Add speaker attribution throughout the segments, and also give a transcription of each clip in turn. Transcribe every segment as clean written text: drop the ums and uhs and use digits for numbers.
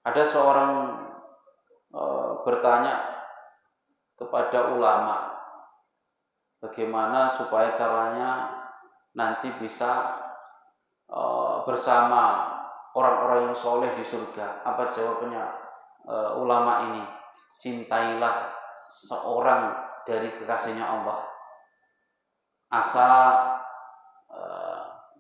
Speaker 1: Ada seorang bertanya kepada ulama, bagaimana supaya caranya nanti bisa bersama orang-orang yang soleh di surga. Apa jawabannya ulama ini? Cintailah seorang dari kekasihnya Allah. Asal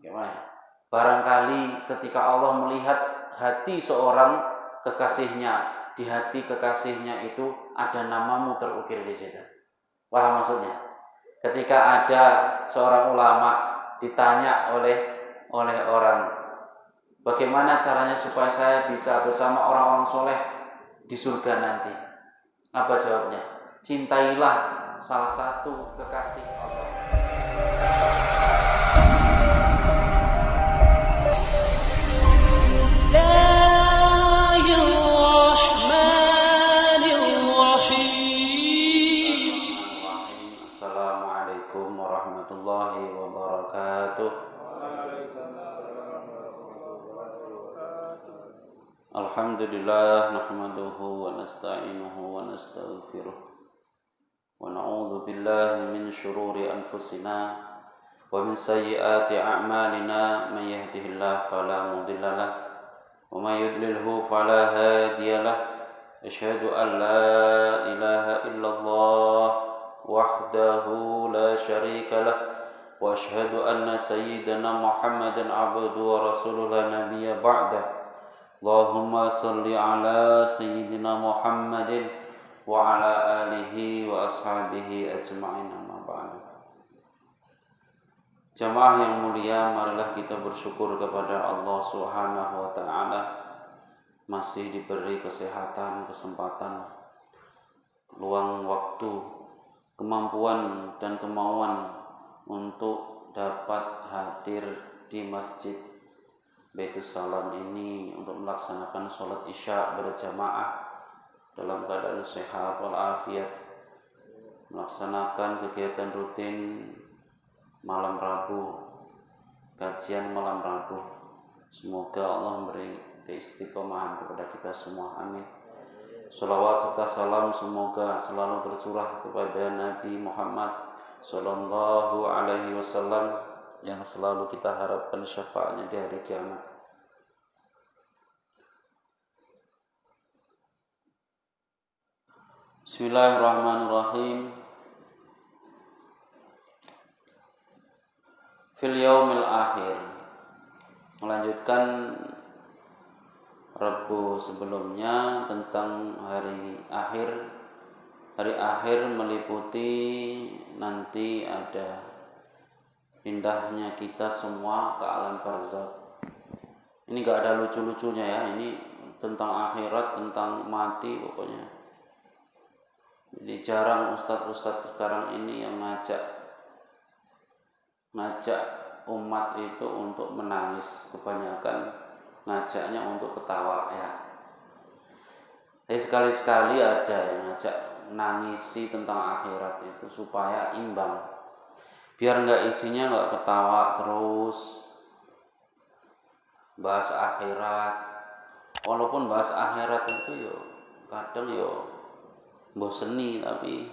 Speaker 1: gimana? Barangkali ketika Allah melihat hati seorang kekasihnya, di hati kekasihnya itu ada namamu terukir di situ. Paham maksudnya? Ketika ada seorang ulama ditanya oleh orang, bagaimana caranya supaya saya bisa bersama orang-orang soleh di surga nanti? Apa jawabnya? Cintailah salah satu kekasih Allah. Assalamualaikum warahmatullahi wabarakatuh. Alhamdulillah nahmaduhu wa nasta'inuhu wa nastaghfiruh wa na'udzu billahi min shururi anfusina wa min sayyiati a'malina. Man yahdihillahu fala mudilla lahu wa man yudlilhu fala hadiya lahu. Asyhadu an la ilaha illallah wahdahu la syarika lahu wa asyhadu anna sayyidana Muhammadan abduhu wa rasuluhu la nabiyya ba'dahu. Allahumma salli ala sayyidina Muhammadin wa ala alihi wa ashabihi ajma'in, amma ba'du. Jamaah yang mulia, marilah kita bersyukur kepada Allah Subhanahu wa taala masih diberi kesehatan, kesempatan, luang waktu, kemampuan dan kemauan untuk dapat hadir di Masjid Baitus Salam ini untuk melaksanakan sholat isya berjamaah dalam keadaan sehat walafiat, melaksanakan kegiatan rutin malam Rabu, kajian malam Rabu. Semoga Allah memberi keistiqomahan kepada kita semua, amin. Sholawat serta salam semoga selalu tercurah kepada Nabi Muhammad Sallallahu Alaihi Wasallam yang selalu kita harapkan syafaatnya di hari kiamat. Bismillahirrahmanirrahim. Fil yaumil akhir. Melanjutkan Rabu sebelumnya tentang hari akhir. Hari akhir meliputi nanti ada pindahnya kita semua ke alam barzakh. Ini gak ada lucu-lucunya ya, ini tentang akhirat, tentang mati pokoknya. Jadi jarang ustadz-ustadz sekarang ini yang ngajak umat itu untuk menangis, kebanyakan ngajaknya untuk ketawa ya. Tapi sekali-sekali ada yang ngajak nangisi tentang akhirat itu supaya imbang. Biar nggak isinya nggak ketawa terus bahas akhirat. Walaupun bahas akhirat itu kadang boseni, tapi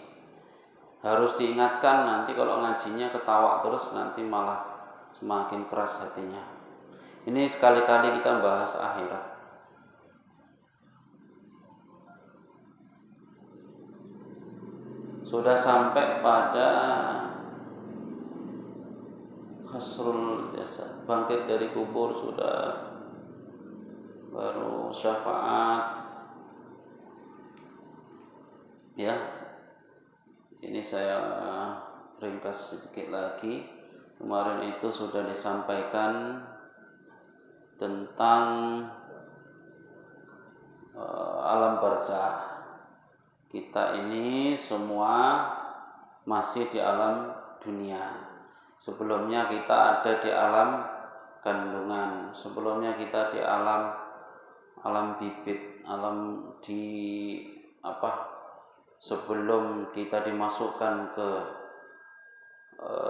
Speaker 1: harus diingatkan nanti kalau ngajinya ketawa terus nanti malah semakin keras hatinya. Ini sekali-kali kita bahas akhirat. Sudah sampai pada hasrul jasad, bangkit dari kubur sudah, baru syafaat ya. Ini saya ringkas sedikit lagi. Kemarin itu sudah disampaikan tentang alam barzakh. Kita ini semua masih di alam dunia. Sebelumnya kita ada di alam kandungan. Sebelumnya kita di alam bibit, alam sebelum kita dimasukkan ke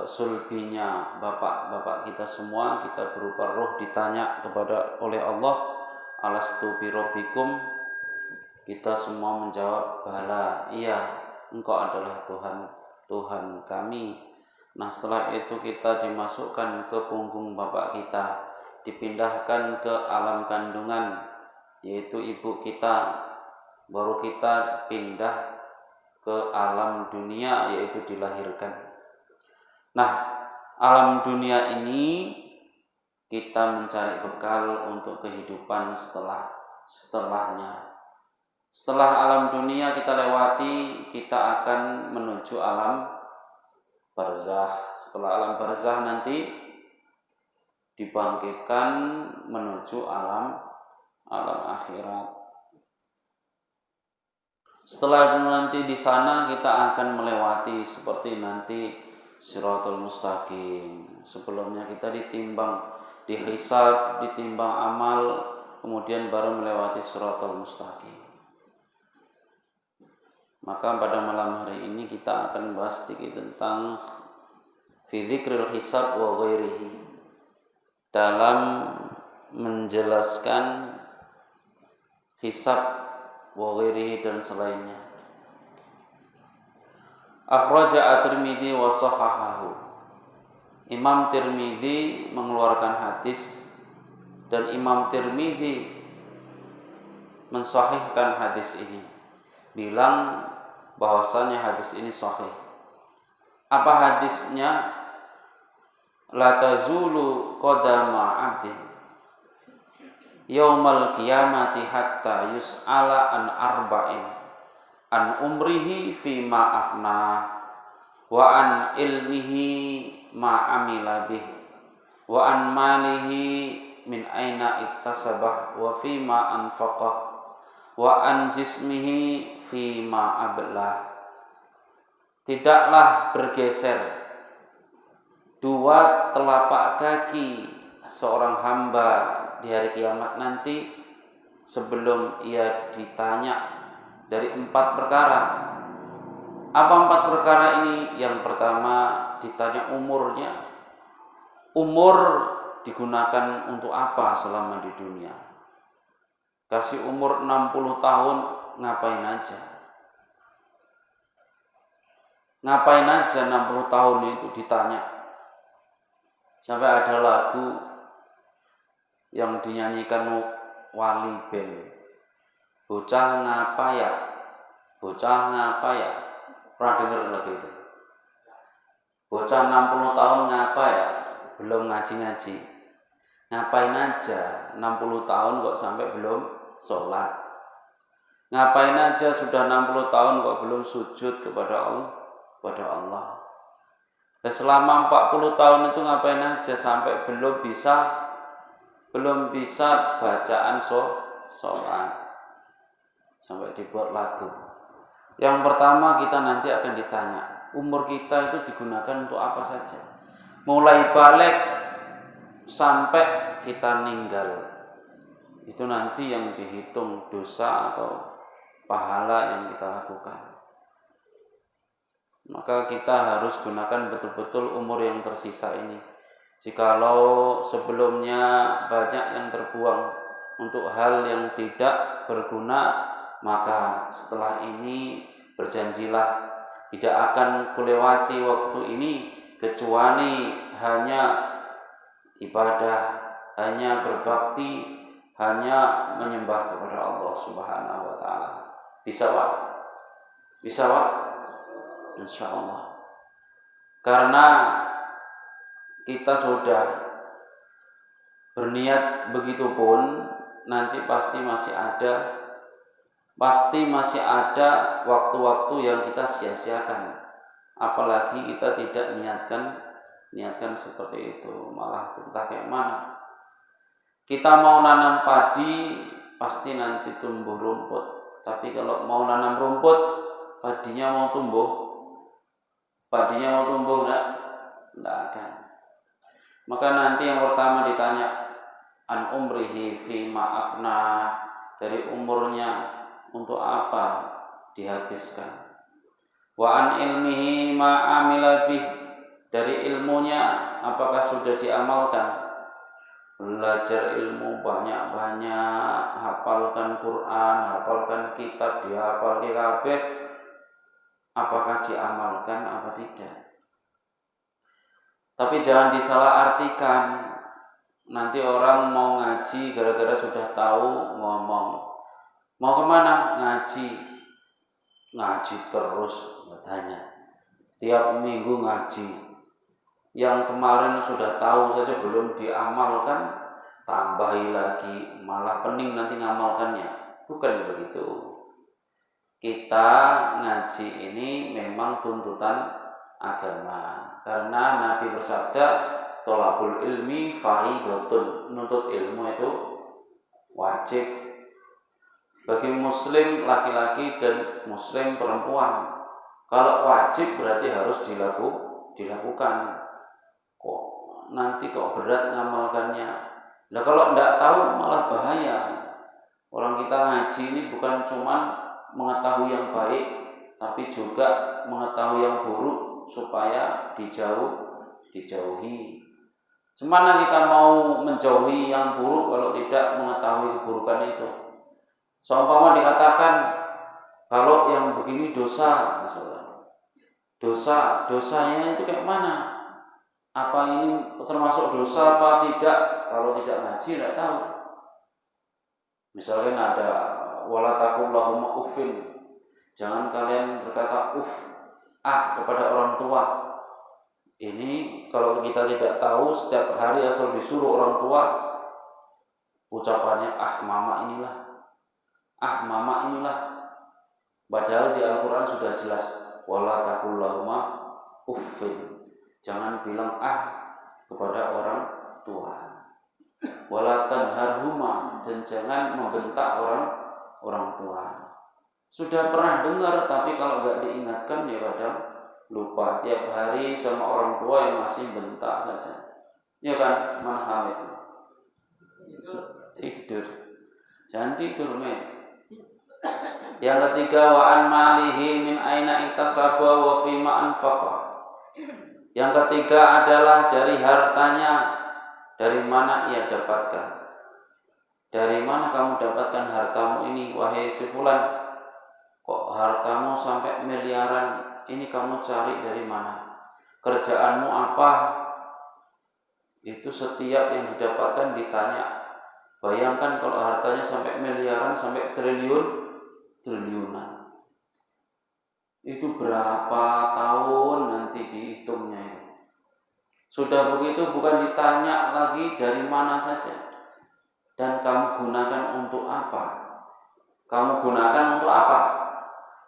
Speaker 1: sulbinya bapak kita semua, kita berupa roh ditanya oleh Allah, alastu birabbikum? Kita semua menjawab, bala, iya, engkau adalah Tuhan kami. Nah, setelah itu kita dimasukkan ke punggung bapak kita, dipindahkan ke alam kandungan, yaitu ibu kita, baru kita pindah ke alam dunia, yaitu dilahirkan. Nah, alam dunia ini kita mencari bekal untuk kehidupan setelahnya. Setelah alam dunia kita lewati, kita akan menuju alam barzakh. Setelah alam barzakh nanti dibangkitkan menuju alam akhirat. Setelah itu nanti di sana kita akan melewati seperti nanti Shiratal Mustaqim. Sebelumnya kita ditimbang, dihisab, ditimbang amal, kemudian baru melewati Shiratal Mustaqim. Maka pada malam hari ini kita akan bahas sedikit tentang fi dzikril hisab wa ghairihi, dalam menjelaskan hisab wa ghairihi dan selainnya. Akhraja at-Tirmidzi wa shahahahu. Imam Tirmidzi mengeluarkan hadis dan Imam Tirmidzi mensahihkan hadis ini, bilang bahwasanya hadis ini sahih. Apa hadisnya? La tazulu qadama 'abdin yaumal qiyamati hatta yus'ala an arba'in, an umrihi fi ma afna, wa an ilmihi ma amila bih, wa an malihi min aina iktasabah, wa fi ma anfaqah, wa an jismihi fi ma ablah. Tidaklah bergeser dua telapak kaki seorang hamba di hari kiamat nanti sebelum ia ditanya dari 4 perkara. Apa 4 perkara ini? Yang pertama ditanya umurnya. Umur digunakan untuk apa selama di dunia? Kasih umur 60 tahun, ngapain aja? Ngapain aja 60 tahun itu ditanya. Sampai ada lagu yang dinyanyikan Wali Band, bocah ngapa ya, bocah ngapa ya. Pernah dengar lagu itu? Bocah 60 tahun ngapa ya, belum ngaji-ngaji. Ngapain aja 60 tahun kok sampai belum sholat? Ngapain aja sudah 60 tahun kok belum sujud kepada Allah? Dan selama 40 tahun itu ngapain aja sampai belum bisa bacaan sholat, sampai dibuat lagu. Yang pertama kita nanti akan ditanya, umur kita itu digunakan untuk apa saja, mulai balik sampai kita meninggal. Itu nanti yang dihitung dosa atau pahala yang kita lakukan. Maka kita harus gunakan betul-betul umur yang tersisa ini. Jikalau sebelumnya banyak yang terbuang untuk hal yang tidak berguna, maka setelah ini berjanjilah tidak akan kulewati waktu ini kecuali hanya ibadah, hanya berbakti, hanya menyembah kepada Allah Subhanahu wa taala. Bisa Pak? Bisa Pak? Insyaallah. Karena kita sudah berniat begitu pun, nanti pasti masih ada waktu-waktu yang kita sia-siakan. Apalagi kita tidak niatkan seperti itu, malah entah kayak mana. Kita mau nanam padi, pasti nanti tumbuh rumput. Tapi kalau mau nanam rumput, padinya mau tumbuh enggak akan. Maka nanti yang pertama ditanya an umrihi fi ma afna, dari umurnya untuk apa dihabiskan. Wa an ilmihi ma amila bih, dari ilmunya apakah sudah diamalkan. belajar ilmu banyak-banyak, hafalkan Quran, hafalkan kitab, dihafal di kabeh, apakah diamalkan apa tidak? Tapi jangan disalahartikan. Nanti orang mau ngaji gara-gara sudah tahu ngomong, mau kemana? Ngaji terus katanya. Tiap minggu ngaji. Yang kemarin sudah tahu saja belum diamalkan, tambahi lagi, malah pening nanti ngamalkannya. Bukan begitu. Kita ngaji ini memang tuntutan agama. Karena Nabi bersabda, tolabul ilmi faridatun, nuntut ilmu itu wajib bagi muslim laki-laki dan muslim perempuan. Kalau wajib berarti harus dilakukan. Kok nanti kok berat ngamalkannya? Nah kalau tidak tahu malah bahaya. Orang kita ngaji ini bukan cuma mengetahui yang baik, tapi juga mengetahui yang buruk supaya dijauhi. Semana kita mau menjauhi yang buruk kalau tidak mengetahui keburukan itu. Seumpama dikatakan kalau yang begini dosa, misalnya. Dosanya itu kayak mana? Apa ini termasuk dosa apa tidak? Kalau tidak ngaji tidak tahu. Misalkan ada wala taqullahumma uffin. Jangan kalian berkata kepada orang tua. Ini kalau kita tidak tahu, setiap hari asal disuruh orang tua ucapannya mama inilah. Padahal di Al-Quran sudah jelas wala taqullahumma uffin. Jangan bilang kepada orang tua. Wala tanharhuma, dan jangan membentak orang tua. Sudah pernah dengar, tapi kalau nggak diingatkan ya kadang lupa. Tiap hari sama orang tua yang masih bentak saja. Ya kan, mana hamid? Tidur. Jangan tidur, men. Yang ketiga, wa an malihi min aina iktasaba wa fima anfaqa. Yang ketiga adalah dari hartanya, dari mana ia dapatkan. Dari mana kamu dapatkan hartamu ini, wahai si fulan? Kok hartamu sampai miliaran? Ini kamu cari dari mana? Kerjaanmu apa? Itu setiap yang didapatkan ditanya. Bayangkan kalau hartanya sampai miliaran, sampai triliunan. Itu berapa tahun nanti dihitungnya itu. Sudah begitu bukan ditanya lagi dari mana saja. Dan kamu gunakan untuk apa?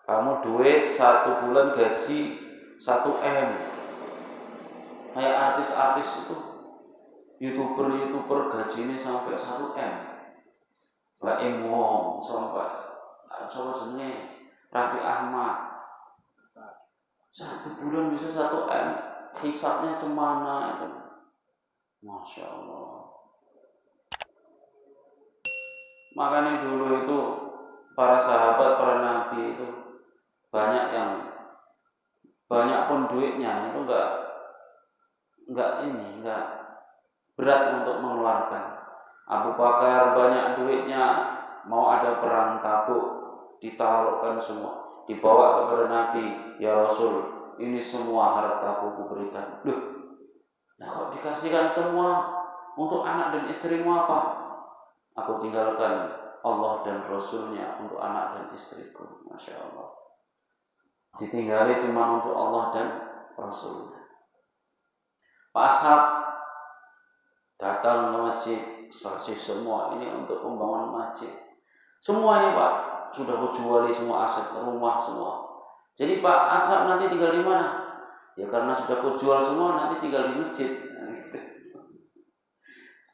Speaker 1: Kamu duit 1 bulan gaji 1 M. Kayak artis-artis itu, YouTuber gajinya sampai 1 M. Mbak Wong sampai Raffi Ahmad. 1 bulan bisa 1 M. Hisabnya cemana itu. Masya Allah. Makanya dulu itu para sahabat, para nabi itu banyak pun duitnya itu enggak berat untuk mengeluarkan. Abu Bakar banyak duitnya, mau ada perang Tabuk ditaruhkan semua, dibawa kepada Nabi, ya Rasul, ini semua hartaku kuberikan. Nah kok dikasihkan semua, untuk anak dan istrimu apa? Aku tinggalkan Allah dan Rasulnya untuk anak dan istriku. Masya Allah. Ditinggali cuma untuk Allah dan Rasulnya. Pak Ashab datang ke masjid, kasih semua ini untuk pembangunan masjid. Semua ini Pak, sudah kujuali semua aset, rumah semua. Jadi Pak Ashab nanti tinggal di mana? Ya karena sudah kujual semua, nanti tinggal di masjid.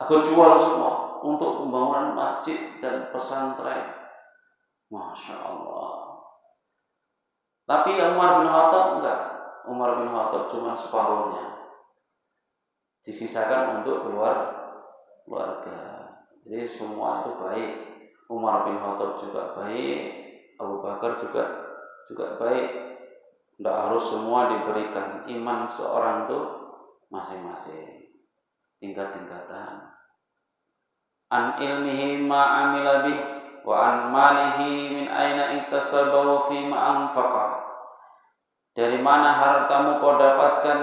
Speaker 1: Aku jual semua untuk pembangunan masjid dan pesantren. Masya Allah. Tapi Umar bin Khattab enggak. Umar bin Khattab cuma separuhnya. Disisakan untuk keluarga. Jadi semua itu baik. Umar bin Khattab juga baik. Abu Bakar juga baik. Tidak harus semua diberikan. Iman seorang itu masing-masing. Tingkat-tingkatan. an ilmihi ma amila bih wa an malihi min aina iktasabahu fi ma anfaqah. Dari mana hartamu kau dapatkan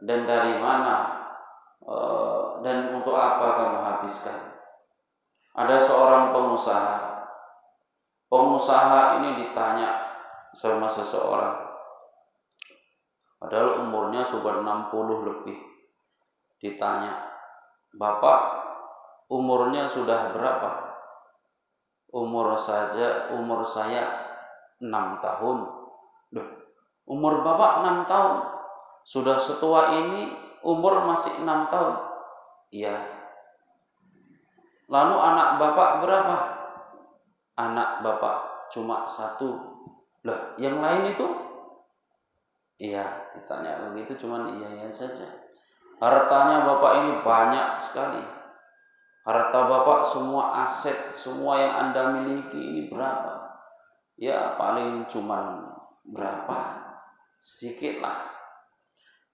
Speaker 1: dan dari mana dan untuk apa kamu habiskan. Ada seorang pengusaha. Pengusaha ini ditanya sama seseorang, padahal umurnya sudah 60 lebih. Ditanya, "Bapak, umurnya sudah berapa?" Umur saya 6 tahun. Loh, umur Bapak 6 tahun? Sudah setua ini umur masih 6 tahun? Iya. Lalu anak Bapak berapa? Anak Bapak cuma 1. Lah, yang lain itu? Iya, ditanya begitu cuman iya saja. Hartanya Bapak ini banyak sekali. Harta Bapak, semua aset, semua yang Anda miliki ini berapa? Ya paling cuman berapa? Sedikit lah.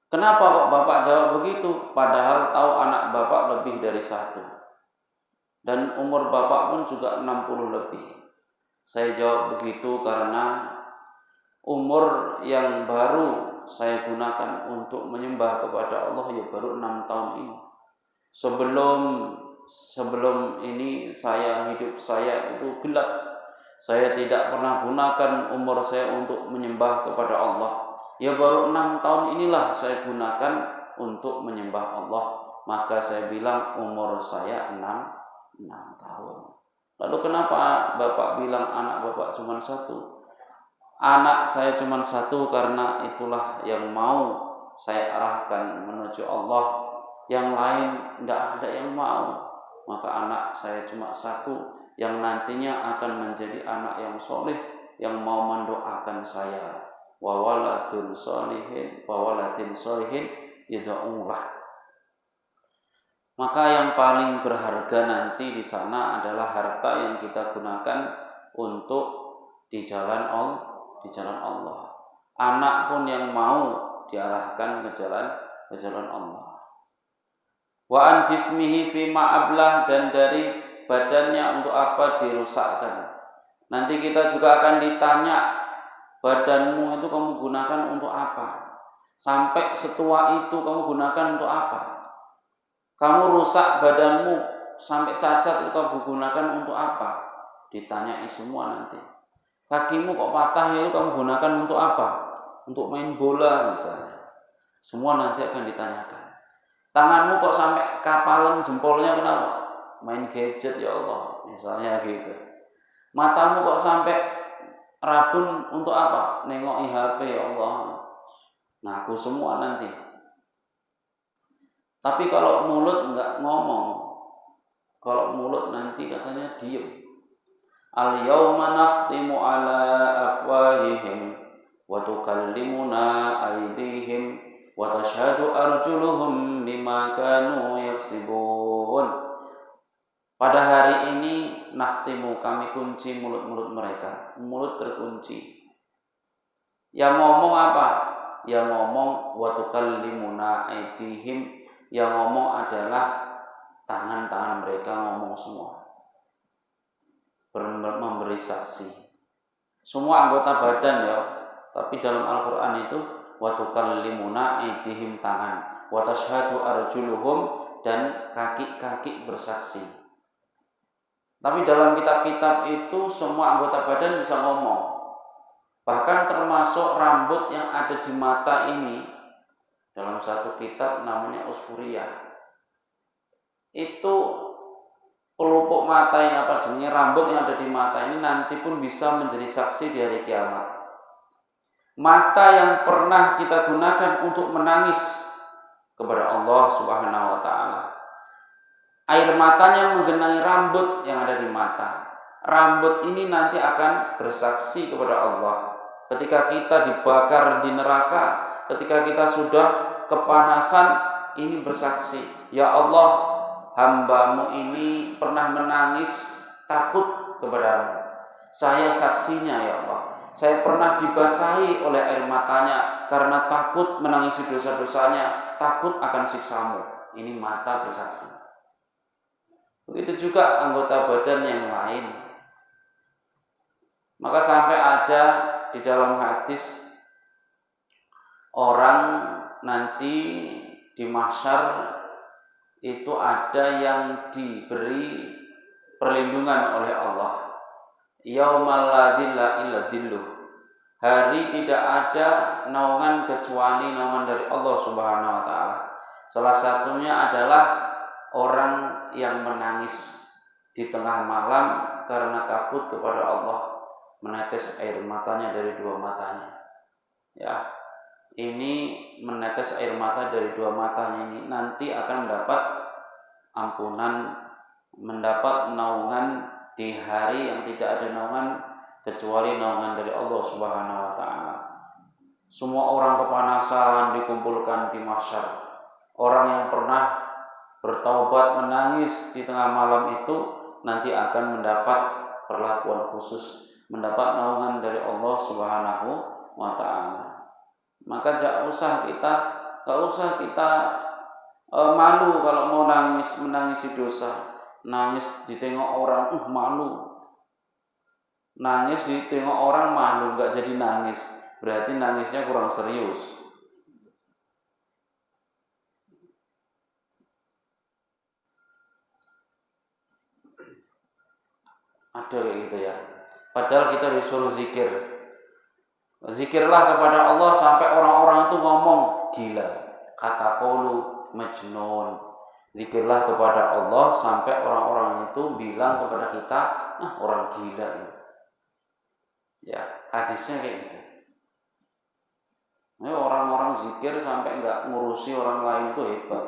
Speaker 1: Kenapa kok Bapak jawab begitu? Padahal tahu anak Bapak lebih dari 1. Dan umur Bapak pun juga 60 lebih. Saya jawab begitu karena umur yang baru saya gunakan untuk menyembah kepada Allah ya baru 6 tahun ini. Sebelum ini hidup saya itu gelap. Saya tidak pernah gunakan umur saya untuk menyembah kepada Allah. Ya baru 6 tahun inilah saya gunakan untuk menyembah Allah. Maka saya bilang umur saya 6 tahun. Lalu kenapa Bapak bilang anak Bapak cuma 1? Anak saya cuma 1 karena itulah yang mau saya arahkan menuju Allah. Yang lain tidak ada yang mau. Maka anak saya cuma 1 yang nantinya akan menjadi anak yang soleh, yang mau mendoakan saya. Wa waladun solihin yad'ulah. Maka yang paling berharga nanti di sana adalah harta yang kita gunakan untuk di jalan Allah. Anak pun yang mau diarahkan ke jalan Allah. Wa an jismihi fi ma'ablah, dan dari badannya untuk apa dirusakkan. Nanti kita juga akan ditanya, badanmu itu kamu gunakan untuk apa? Sampai setua itu kamu gunakan untuk apa? Kamu rusak badanmu sampai cacat itu kamu gunakan untuk apa? Ditanyai semua nanti. Kakimu kok patah itu kamu gunakan untuk apa? Untuk main bola misalnya. Semua nanti akan ditanyakan. Tanganmu kok sampai kapalan jempolnya kenapa? Main gadget ya Allah, misalnya gitu. Matamu kok sampai rabun untuk apa? Nengoki HP ya Allah. Ngaku semua nanti. Tapi kalau mulut enggak ngomong, kalau mulut nanti katanya diem. Al-yawma nakhtimu ala afwahihim wa tukallimuna aydihim wa tashhadu arjuluhum bima kanu yaksibun. Pada hari ini nakhtimu, kami kunci mulut-mulut mereka. Mulut terkunci. Yang ngomong apa? Yang ngomong wa tukallimuna aydihim. Yang ngomong adalah tangan-tangan mereka ngomong semua. Memberi saksi. Semua anggota badan ya. Tapi dalam Al-Quran itu wa tukallimuna aydihim tangan. Wa tashhadu arjuluhum, dan kaki-kaki bersaksi. Tapi dalam kitab-kitab itu semua anggota badan bisa ngomong. Bahkan termasuk rambut yang ada di mata ini. Dalam satu kitab namanya Usfuriyah, itu pelupuk mata ini sebenarnya rambut yang ada di mata ini nanti pun bisa menjadi saksi di hari kiamat. Mata yang pernah kita gunakan untuk menangis kepada Allah Subhanahu wa ta'ala, air matanya menggenangi rambut yang ada di mata. Rambut ini nanti akan bersaksi kepada Allah ketika kita dibakar di neraka. Ketika kita sudah kepanasan, ini bersaksi, ya Allah, hambamu ini pernah menangis takut kepadamu. Saya saksinya ya Allah. Saya pernah dibasahi oleh air matanya karena takut menangisi dosa-dosanya, takut akan siksamu. Ini mata bersaksi. Begitu juga anggota badan yang lain. Maka sampai ada di dalam hadis orang nanti di mahsyar itu ada yang diberi perlindungan oleh Allah. Yaumal la dzilla illa dzilluh. Hari tidak ada naungan kecuali naungan dari Allah Subhanahu wa taala. Salah satunya adalah orang yang menangis di tengah malam karena takut kepada Allah, menetes air matanya dari dua matanya. Ya. Ini menetes air mata dari dua matanya ini nanti akan mendapat ampunan, mendapat naungan di hari yang tidak ada naungan kecuali naungan dari Allah Subhanahu wa taala. Semua orang kepanasan dikumpulkan di mahsyar. Orang yang pernah bertaubat menangis di tengah malam itu nanti akan mendapat perlakuan khusus, mendapat naungan dari Allah Subhanahu wa taala. Maka gak usah kita malu kalau mau menangisi dosa. Nangis ditengok orang, malu. Nangis ditengok orang malu, gak jadi nangis. Berarti nangisnya kurang serius. Ada kayak gitu ya. Padahal kita disuruh zikir. Zikirlah kepada Allah sampai orang-orang itu ngomong gila, kata qaulu majnun. Zikirlah kepada Allah sampai orang-orang itu bilang kepada kita, orang gila ini. Ya, hadisnya kayak gitu. Ini orang-orang zikir sampai enggak ngurusi orang lain itu hebat.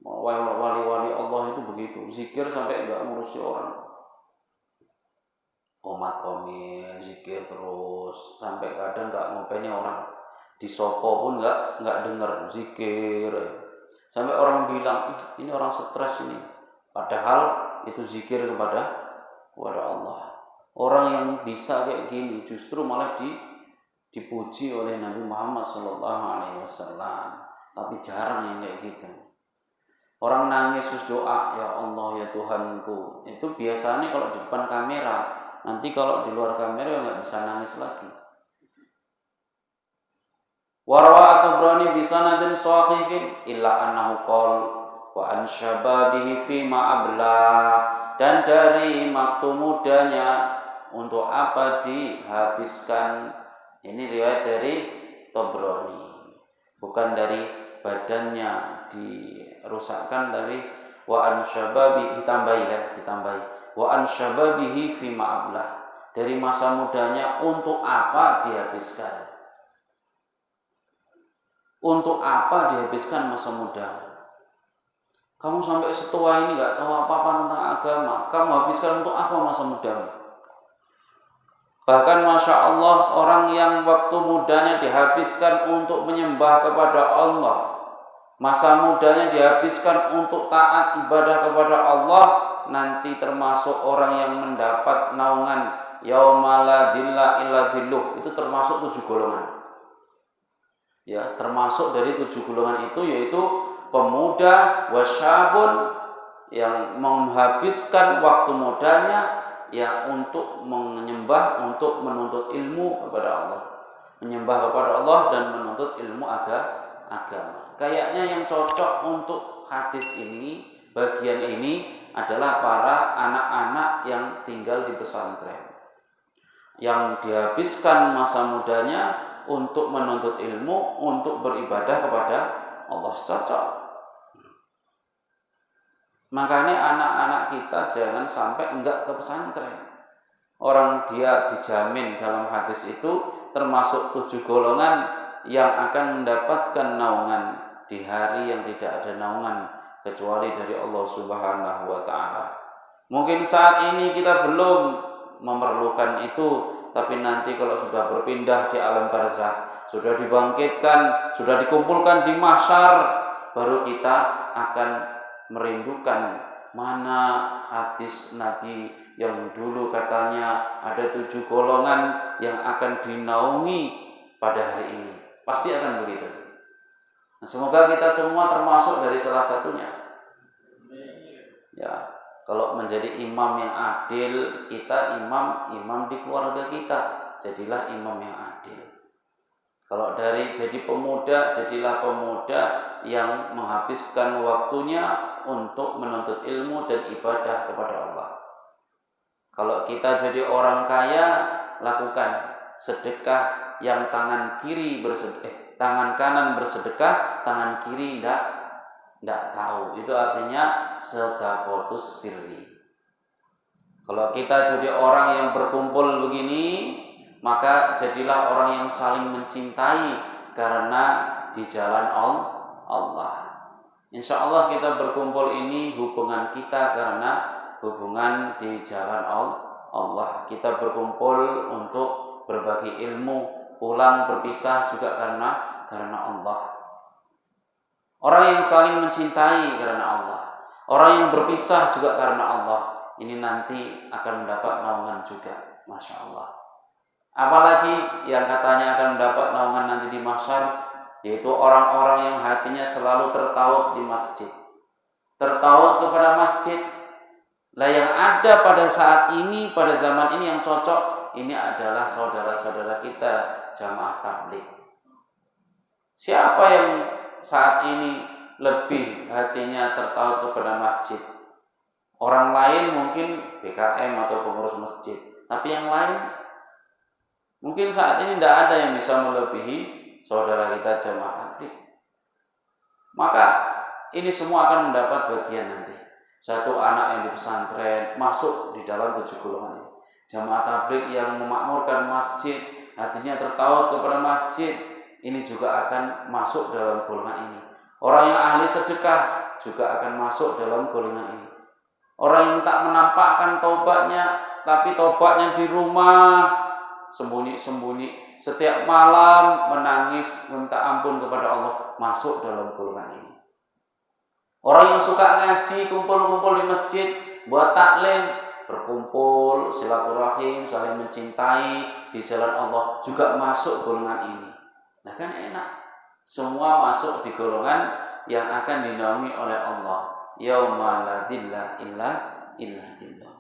Speaker 1: Wali-wali Allah itu begitu, zikir sampai enggak ngurusi orang. Komat komit zikir terus sampai kadang nggak ngopeni orang disopo pun nggak dengar zikir sampai orang bilang ini orang stres ini, padahal itu zikir kepada Allah. Orang yang bisa kayak gini justru malah dipuji oleh Nabi Muhammad SAW, tapi jarang yang kayak gitu. Orang nangis terus doa, ya Allah ya Tuhanku, itu biasanya kalau di depan kamera. Nanti kalau di luar kamera nggak bisa nangis lagi. Warwa atau berani bisa nadin sahihin illa annahu qol wa an syababihi fi ma'ablah, dan dari waktu mudanya untuk apa dihabiskan. Ini riwayat dari Tabrani, bukan dari badannya dirusakkan, tapi wa an syababi ditambahi wa an syababihi fi ma'ablah, dari masa mudanya untuk apa dihabiskan. Untuk apa dihabiskan masa muda? Kamu sampai setua ini gak tahu apa-apa tentang agama, kamu habiskan untuk apa masa mudamu? Bahkan Masya Allah, orang yang waktu mudanya dihabiskan untuk menyembah kepada Allah, masa mudanya dihabiskan untuk taat ibadah kepada Allah, nanti termasuk orang yang mendapat naungan yauma la dzilla illa dzilluh. Itu termasuk 7 golongan. Ya, termasuk dari 7 golongan itu yaitu pemuda wasyabun yang menghabiskan waktu mudanya ya untuk menyembah, untuk menuntut ilmu kepada Allah. Menyembah kepada Allah dan menuntut ilmu agama. Kayaknya yang cocok untuk hadis ini, bagian ini adalah para anak-anak yang tinggal di pesantren, yang dihabiskan masa mudanya untuk menuntut ilmu, untuk beribadah kepada Allah. Cocok. Makanya anak-anak kita jangan sampai enggak ke pesantren. Orang dia dijamin dalam hadis itu termasuk 7 golongan yang akan mendapatkan naungan di hari yang tidak ada naungan kecuali dari Allah Subhanahu wa taala. Mungkin saat ini kita belum memerlukan itu, tapi nanti kalau sudah berpindah di alam barzakh, sudah dibangkitkan, sudah dikumpulkan di mahsyar, baru kita akan merindukan mana hadis Nabi yang dulu katanya ada 7 golongan yang akan dinaungi pada hari ini. Pasti akan begitu. Nah, semoga kita semua termasuk dari salah satunya. Ya, kalau menjadi imam yang adil, kita imam di keluarga kita, jadilah imam yang adil. Kalau dari jadi pemuda, jadilah pemuda yang menghabiskan waktunya untuk menuntut ilmu dan ibadah kepada Allah. Kalau kita jadi orang kaya, lakukan sedekah yang tangan kanan bersedekah, tangan kiri tidak tahu. Itu artinya sedaqatus sirri. Kalau kita jadi orang yang berkumpul begini, maka jadilah orang yang saling mencintai karena di jalan Allah. Insya Allah kita berkumpul ini hubungan kita karena hubungan di jalan Allah. Kita berkumpul untuk berbagi ilmu, pulang berpisah juga karena Allah. Orang yang saling mencintai karena Allah, orang yang berpisah juga karena Allah, ini nanti akan mendapat naungan juga, Masya Allah. Apalagi yang katanya akan mendapat naungan nanti di mahsyar, yaitu orang-orang yang hatinya selalu tertaut di masjid, tertaut kepada masjid. Lah yang ada pada saat ini, pada zaman ini yang cocok, ini adalah saudara-saudara kita jamaah tabligh. Siapa yang saat ini lebih hatinya tertaut kepada masjid? Orang lain mungkin BKM atau pengurus masjid, tapi yang lain mungkin saat ini tidak ada yang bisa melebihi saudara kita jamaah tabligh. Maka ini semua akan mendapat bagian nanti. Satu anak yang di pesantren masuk di dalam 7 golongan ini. Jamaah tabligh yang memakmurkan masjid, hatinya tertaut kepada masjid, ini juga akan masuk dalam golongan ini. Orang yang ahli sedekah juga akan masuk dalam golongan ini. Orang yang tak menampakkan tobatnya, tapi tobatnya di rumah, sembunyi-sembunyi, setiap malam menangis, minta ampun kepada Allah, masuk dalam golongan ini. Orang yang suka ngaji, kumpul-kumpul di masjid, buat taklim, berkumpul, silaturahim, saling mencintai di jalan Allah, juga masuk golongan ini. Nah kan enak, semua masuk di golongan yang akan dinaungi oleh Allah. Yauma la dhilla illa dhillah.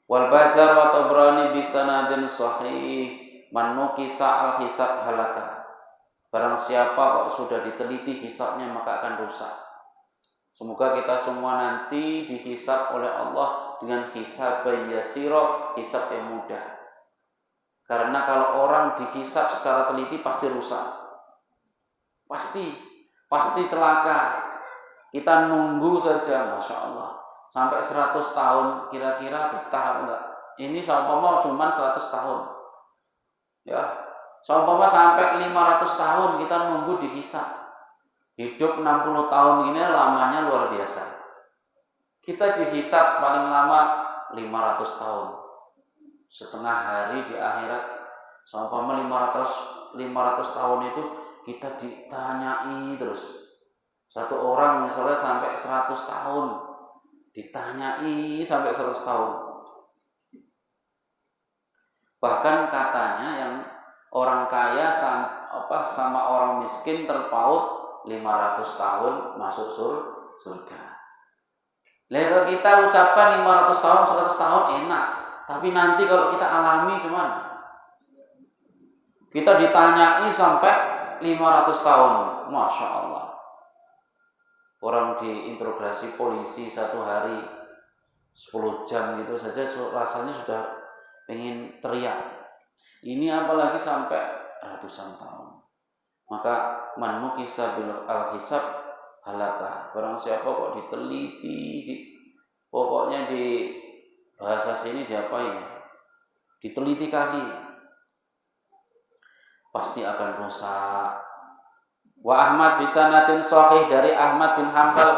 Speaker 1: Wal Bazar wa Tabrani bisanadin sahih man nukisa al hisab halaka. Barang siapa kok sudah diteliti hisabnya maka akan rusak. Semoga kita semua nanti dihisab oleh Allah dengan hisab yasira, hisab yang mudah. Karena kalau orang dihisab secara teliti pasti rusak. Pasti celaka. Kita nunggu saja, Masya Allah. Sampai 100 tahun kira-kira betah enggak? Ini seumpama cuma 100 tahun. Ya, seumpama sampai 500 tahun kita nunggu dihisab. Hidup 60 tahun ini lamanya luar biasa. Kita dihisab paling lama 500 tahun. Setengah hari di akhirat. Seumpama 500 tahun itu kita ditanyai terus. Satu orang misalnya sampai 100 tahun ditanyai sampai 100 tahun. Bahkan katanya yang orang kaya sama orang miskin terpaut 500 tahun masuk surga. Kalau kita ucapkan 500 tahun, 100 tahun enak. Tapi nanti kalau kita alami cuman kita ditanyai sampai 500 tahun. Masya Allah. Orang diinterogasi polisi 1 hari 10 jam gitu saja rasanya sudah pengen teriak. Ini apalagi sampai ratusan tahun. Maka man nukisa bil al-hisab halaka. Barang siapa kok diteliti, pokoknya di bahasa sini diapain? Diteliti kali, pasti akan rusak. Wa Ahmad bisanatin sahih dari Ahmad bin Hanbal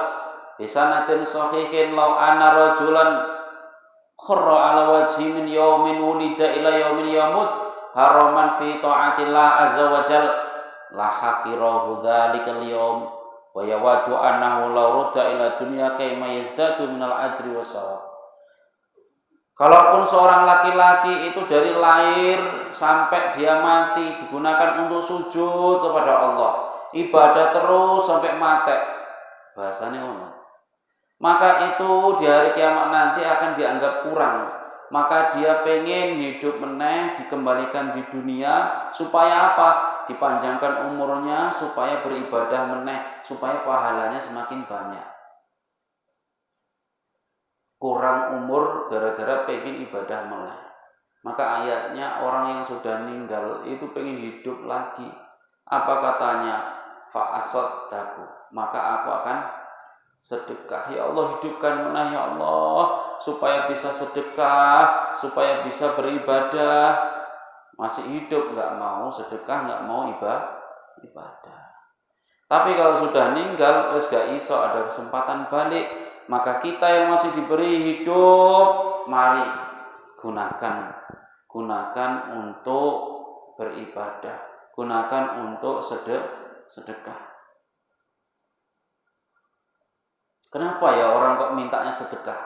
Speaker 1: bisanatin sahihin law anna rajulan khurra ala wajhi min yaumin wulida ila yaumin yamut haraman fi ta'atillah azza wa jal la haqirahu dzalikal yaum wa yawadu annahu law rudda ila dunya kayma yazdadu minal ajri wasawab. Kalaupun seorang laki-laki itu dari lahir sampai dia mati digunakan untuk sujud kepada Allah, ibadah terus sampai mati, bahasanya ngono. maka itu di hari kiamat nanti akan dianggap kurang. Maka dia pengen hidup meneh, dikembalikan di dunia supaya apa? Dipanjangkan umurnya, supaya beribadah meneh, supaya pahalanya semakin banyak. Kurang umur gara-gara pengen ibadah meneh. Maka ayatnya orang yang sudah meninggal itu pengen hidup lagi. Apa katanya? Fa'asaddaku, maka aku akan sedekah. Ya Allah, hidupkan menah ya Allah, supaya bisa sedekah, supaya bisa beribadah. Masih hidup nggak mau sedekah, nggak mau ibadah. Tapi kalau sudah meninggal, terus gak iso ada kesempatan balik, maka kita yang masih diberi hidup, mari gunakan untuk beribadah, gunakan untuk sedekah. Kenapa ya orang kok mintanya sedekah?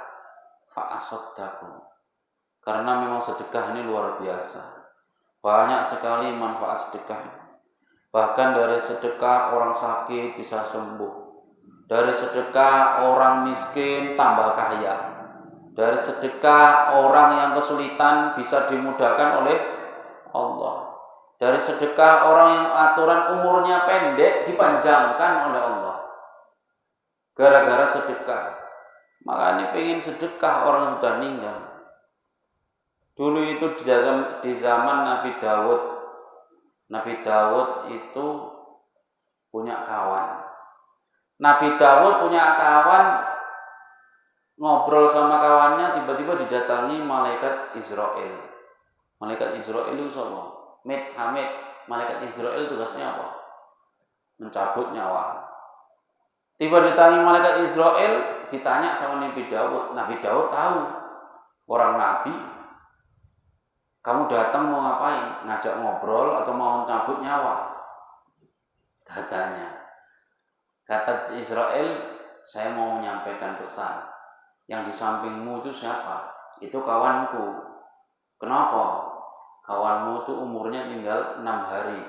Speaker 1: Fa'asaddaku. Karena memang sedekah ini luar biasa. Banyak sekali manfaat sedekah. Bahkan dari sedekah orang sakit bisa sembuh. Dari sedekah orang miskin tambah kaya. Dari sedekah orang yang kesulitan bisa dimudahkan oleh Allah. Dari sedekah orang yang aturan umurnya pendek dipanjangkan oleh Allah. Gara-gara sedekah. Maka ini pengen sedekah orang sudah meninggal. Dulu itu di zaman Nabi Daud. Nabi Daud itu punya kawan. Nabi Daud punya kawan, ngobrol sama kawannya, tiba-tiba didatangi malaikat Israel. Malaikat Israel itu siapa? Hamid. Malaikat Israel tugasnya apa? Mencabut nyawa. Tiba ditangi malaikat Israel, ditanya sama Nabi Daud. Nabi Daud tahu orang Nabi. Kamu datang mau ngapain? Ngajak ngobrol atau mau cabut nyawa? Katanya. Kata Israel, saya mau menyampaikan pesan. Yang di sampingmu itu siapa? Itu kawanku. Kenapa? Kawanmu itu umurnya tinggal 6 hari.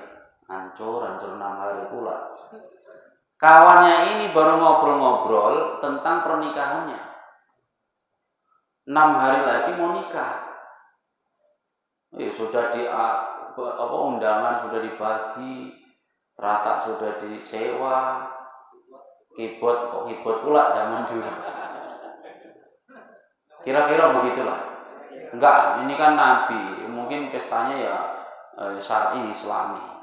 Speaker 1: Hancur 6 hari pula. Kawannya ini baru ngobrol-ngobrol tentang pernikahannya. 6 hari lagi mau nikah. Sudah undangan sudah dibagi, teratak sudah disewa, keyboard pula zaman dulu. Kira-kira begitulah. Enggak, ini kan Nabi, mungkin pestanya ya syar'i Islami.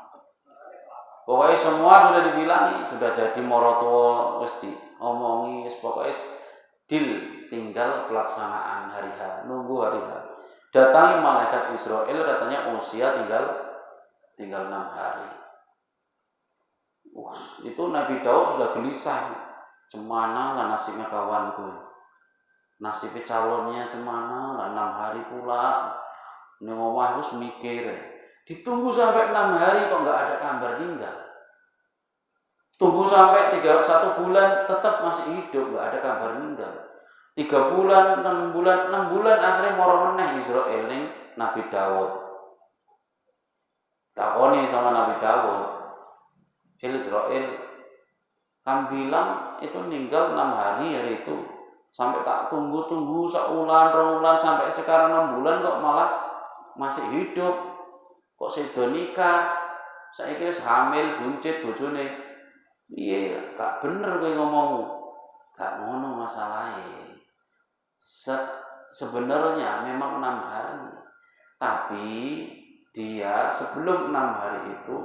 Speaker 1: Pokoknya semua sudah dibilangi, sudah jadi morotua mesti omongi, pokoknya deal, tinggal pelaksanaan hari H, nunggu hari H. Datangi malaikat Israel, katanya usia tinggal 6 hari. Itu Nabi Daud sudah gelisah. Cemana lah nasibnya kawanku, nasibnya calonnya cemana lah 6 hari pula. Ini ngomong harus mikir. Ditunggu sampai 6 hari kok nggak ada kabar meninggal. Tunggu sampai 1 bulan tetap masih hidup, nggak ada kabar meninggal. 3 bulan, 6 bulan akhirnya moro meneh Israel ning Nabi Daud. Takoni sama Nabi Daud. Israel kan bilang itu meninggal 6 hari itu. Sampai tak tunggu saulan, 2 bulan sampai sekarang 6 bulan kok malah masih hidup. Kok sedo nikah, saiki wis hamil buncit bojone. Iya, gak bener kowe ngomongmu. Gak ngono masalahe. Sebenarnya memang 6 hari. Tapi dia sebelum 6 hari itu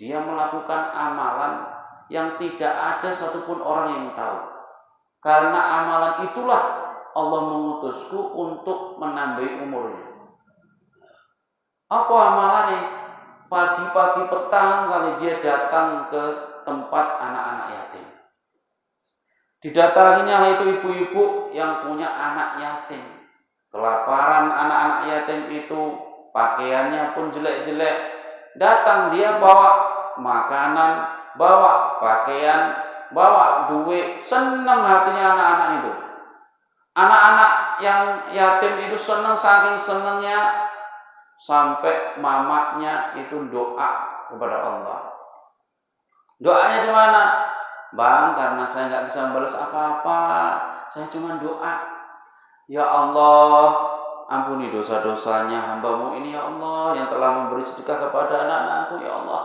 Speaker 1: dia melakukan amalan yang tidak ada satupun orang yang tahu. Karena amalan itulah Allah mengutusku untuk menambahi umurnya. Apa amalannya? Pagi-pagi petang kali dia datang ke tempat anak-anak yatim. Didatanginya itu ibu-ibu yang punya anak yatim. Kelaparan anak-anak yatim itu, pakaiannya pun jelek-jelek. Datang dia bawa makanan, bawa pakaian, bawa duit. Senang hatinya anak-anak itu. Anak-anak yang yatim itu senang, saking senangnya sampai mamanya itu doa kepada Allah. Doanya gimana? Bang, karena saya nggak bisa membalas apa-apa, saya cuma doa. Ya Allah, ampuni dosa-dosanya hamba-Mu ini ya Allah, yang telah memberi sedekah kepada anak-anakku ya Allah.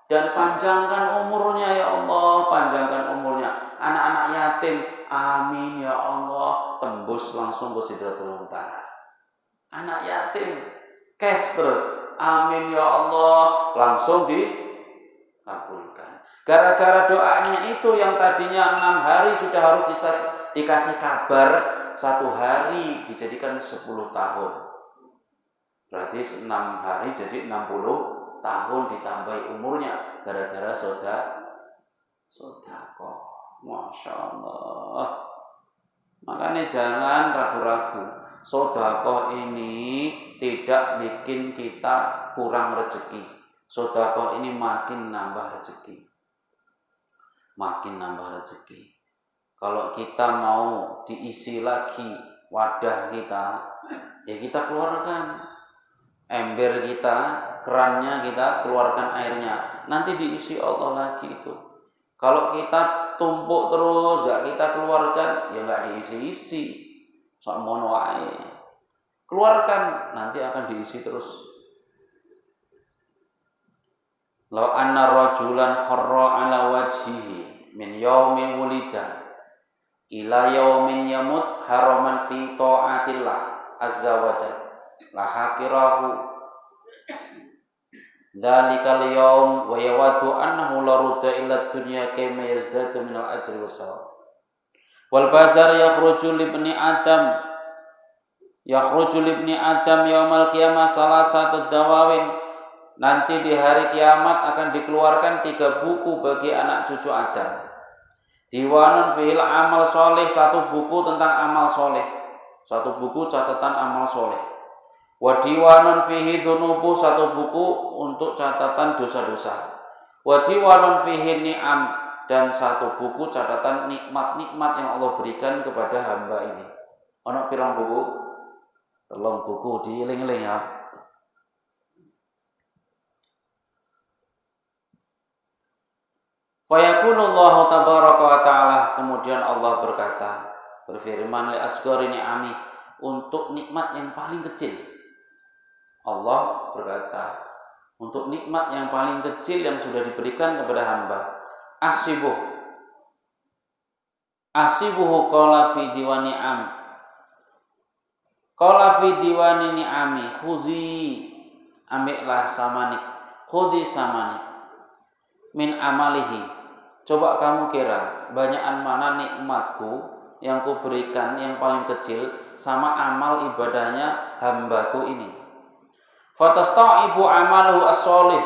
Speaker 1: Dan panjangkan umurnya ya Allah, panjangkan umurnya. Anak-anak yatim, amin ya Allah, tembus langsung ke Sidratul Muntaha. Anak yatim, cash terus, amin ya Allah, langsung dikabulkan. Gara-gara doanya itu yang tadinya 6 hari sudah harus dikasih kabar, 1 hari dijadikan 10 tahun. Berarti 6 hari jadi 60 tahun ditambahi umurnya gara-gara sodako. Masya Allah. Makanya jangan ragu-ragu. Sodako ini tidak bikin kita kurang rezeki. Sodako ini makin nambah rezeki. Makin nambah rezeki. Kalau kita mau diisi lagi wadah kita, ya kita keluarkan ember kita, kerannya kita keluarkan airnya, nanti diisi Allah lagi itu. Kalau kita tumpuk terus, gak kita keluarkan, ya gak diisi-isi, sok mono wae. Keluarkan, nanti akan diisi terus. Law anna rajulan kharra ala wajhihi min yaumin wulida ila yaumin yamut haraman fi ta'atillah azza wa jalla la hakirahu dzalikal yaum wa yawaddu annahu la rudda illa dunya kama yazdadu min al ajri was sawab wal bazar yakhruju li ibni adam yaumal qiyamah salasatu dawawin. Nanti di hari kiamat akan dikeluarkan 3 buku bagi anak cucu Adam. Diwanun fihil amal soleh, 1 buku tentang amal soleh, 1 buku catatan amal soleh. Wadiwanun fihi dunubu, 1 buku untuk catatan dosa-dosa. Wadiwanun fihi ni'am, dan 1 buku catatan nikmat-nikmat yang Allah berikan kepada hamba ini. Ono pirang buku? 3 buku, dieling-eling ya. Fayakunullahu tabaraka wa ta'ala, kemudian Allah berkata, berfirman li asghari ni'ami, untuk nikmat yang paling kecil. Allah berkata, untuk nikmat yang paling kecil yang sudah diberikan kepada hamba, asibuhu qala fi diwani am. Qala fi diwani ni'ami, khudhi, ambillah samanik, khudhi samanik min amalihi. Coba kamu kira banyakan mana nikmatku yang kuberikan yang paling kecil sama amal ibadahnya hambaku ini. Fatasta'ibu amaluhu as-solih,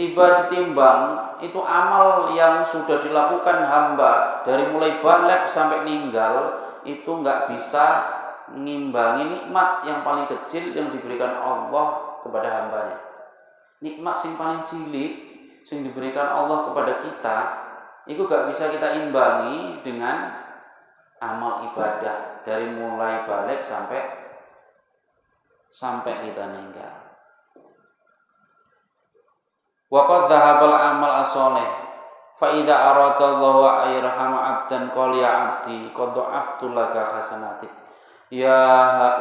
Speaker 1: tiba ditimbang itu amal yang sudah dilakukan hamba dari mulai balik sampai meninggal, itu nggak bisa ngimbangi nikmat yang paling kecil yang diberikan Allah kepada hambanya. Nikmat yang paling cilik yang diberikan Allah kepada kita, itu gak bisa kita imbangi dengan amal ibadah dari mulai balik sampai kita meninggal. Wa qad dhahabal amal as-soleh fa idza aradallahu ayrahama abdan qala ya abdi qad dha'aftu laka hasanatik. Ya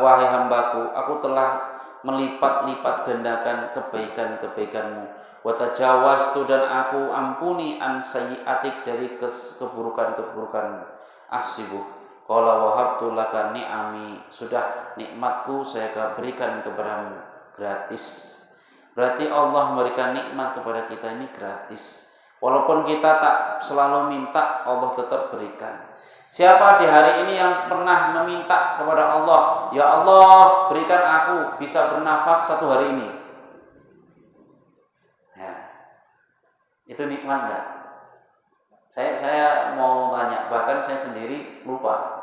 Speaker 1: wahai hambaku, aku telah melipat-lipat gandakan kebaikan-kebaikanmu. Wa tajawaztu, dan aku ampuni an sayyi'atik, dari keburukan-keburukan. Asibu qala wahabtu laka ni'ami, sudah nikmatku saya berikan kepadamu gratis. Berarti Allah memberikan nikmat kepada kita ini gratis. Walaupun kita tak selalu minta, Allah tetap berikan. Siapa di hari ini yang pernah meminta kepada Allah, ya Allah berikan aku bisa bernafas 1 hari ini? Ya, itu nikmat enggak? Saya mau tanya, bahkan saya sendiri lupa.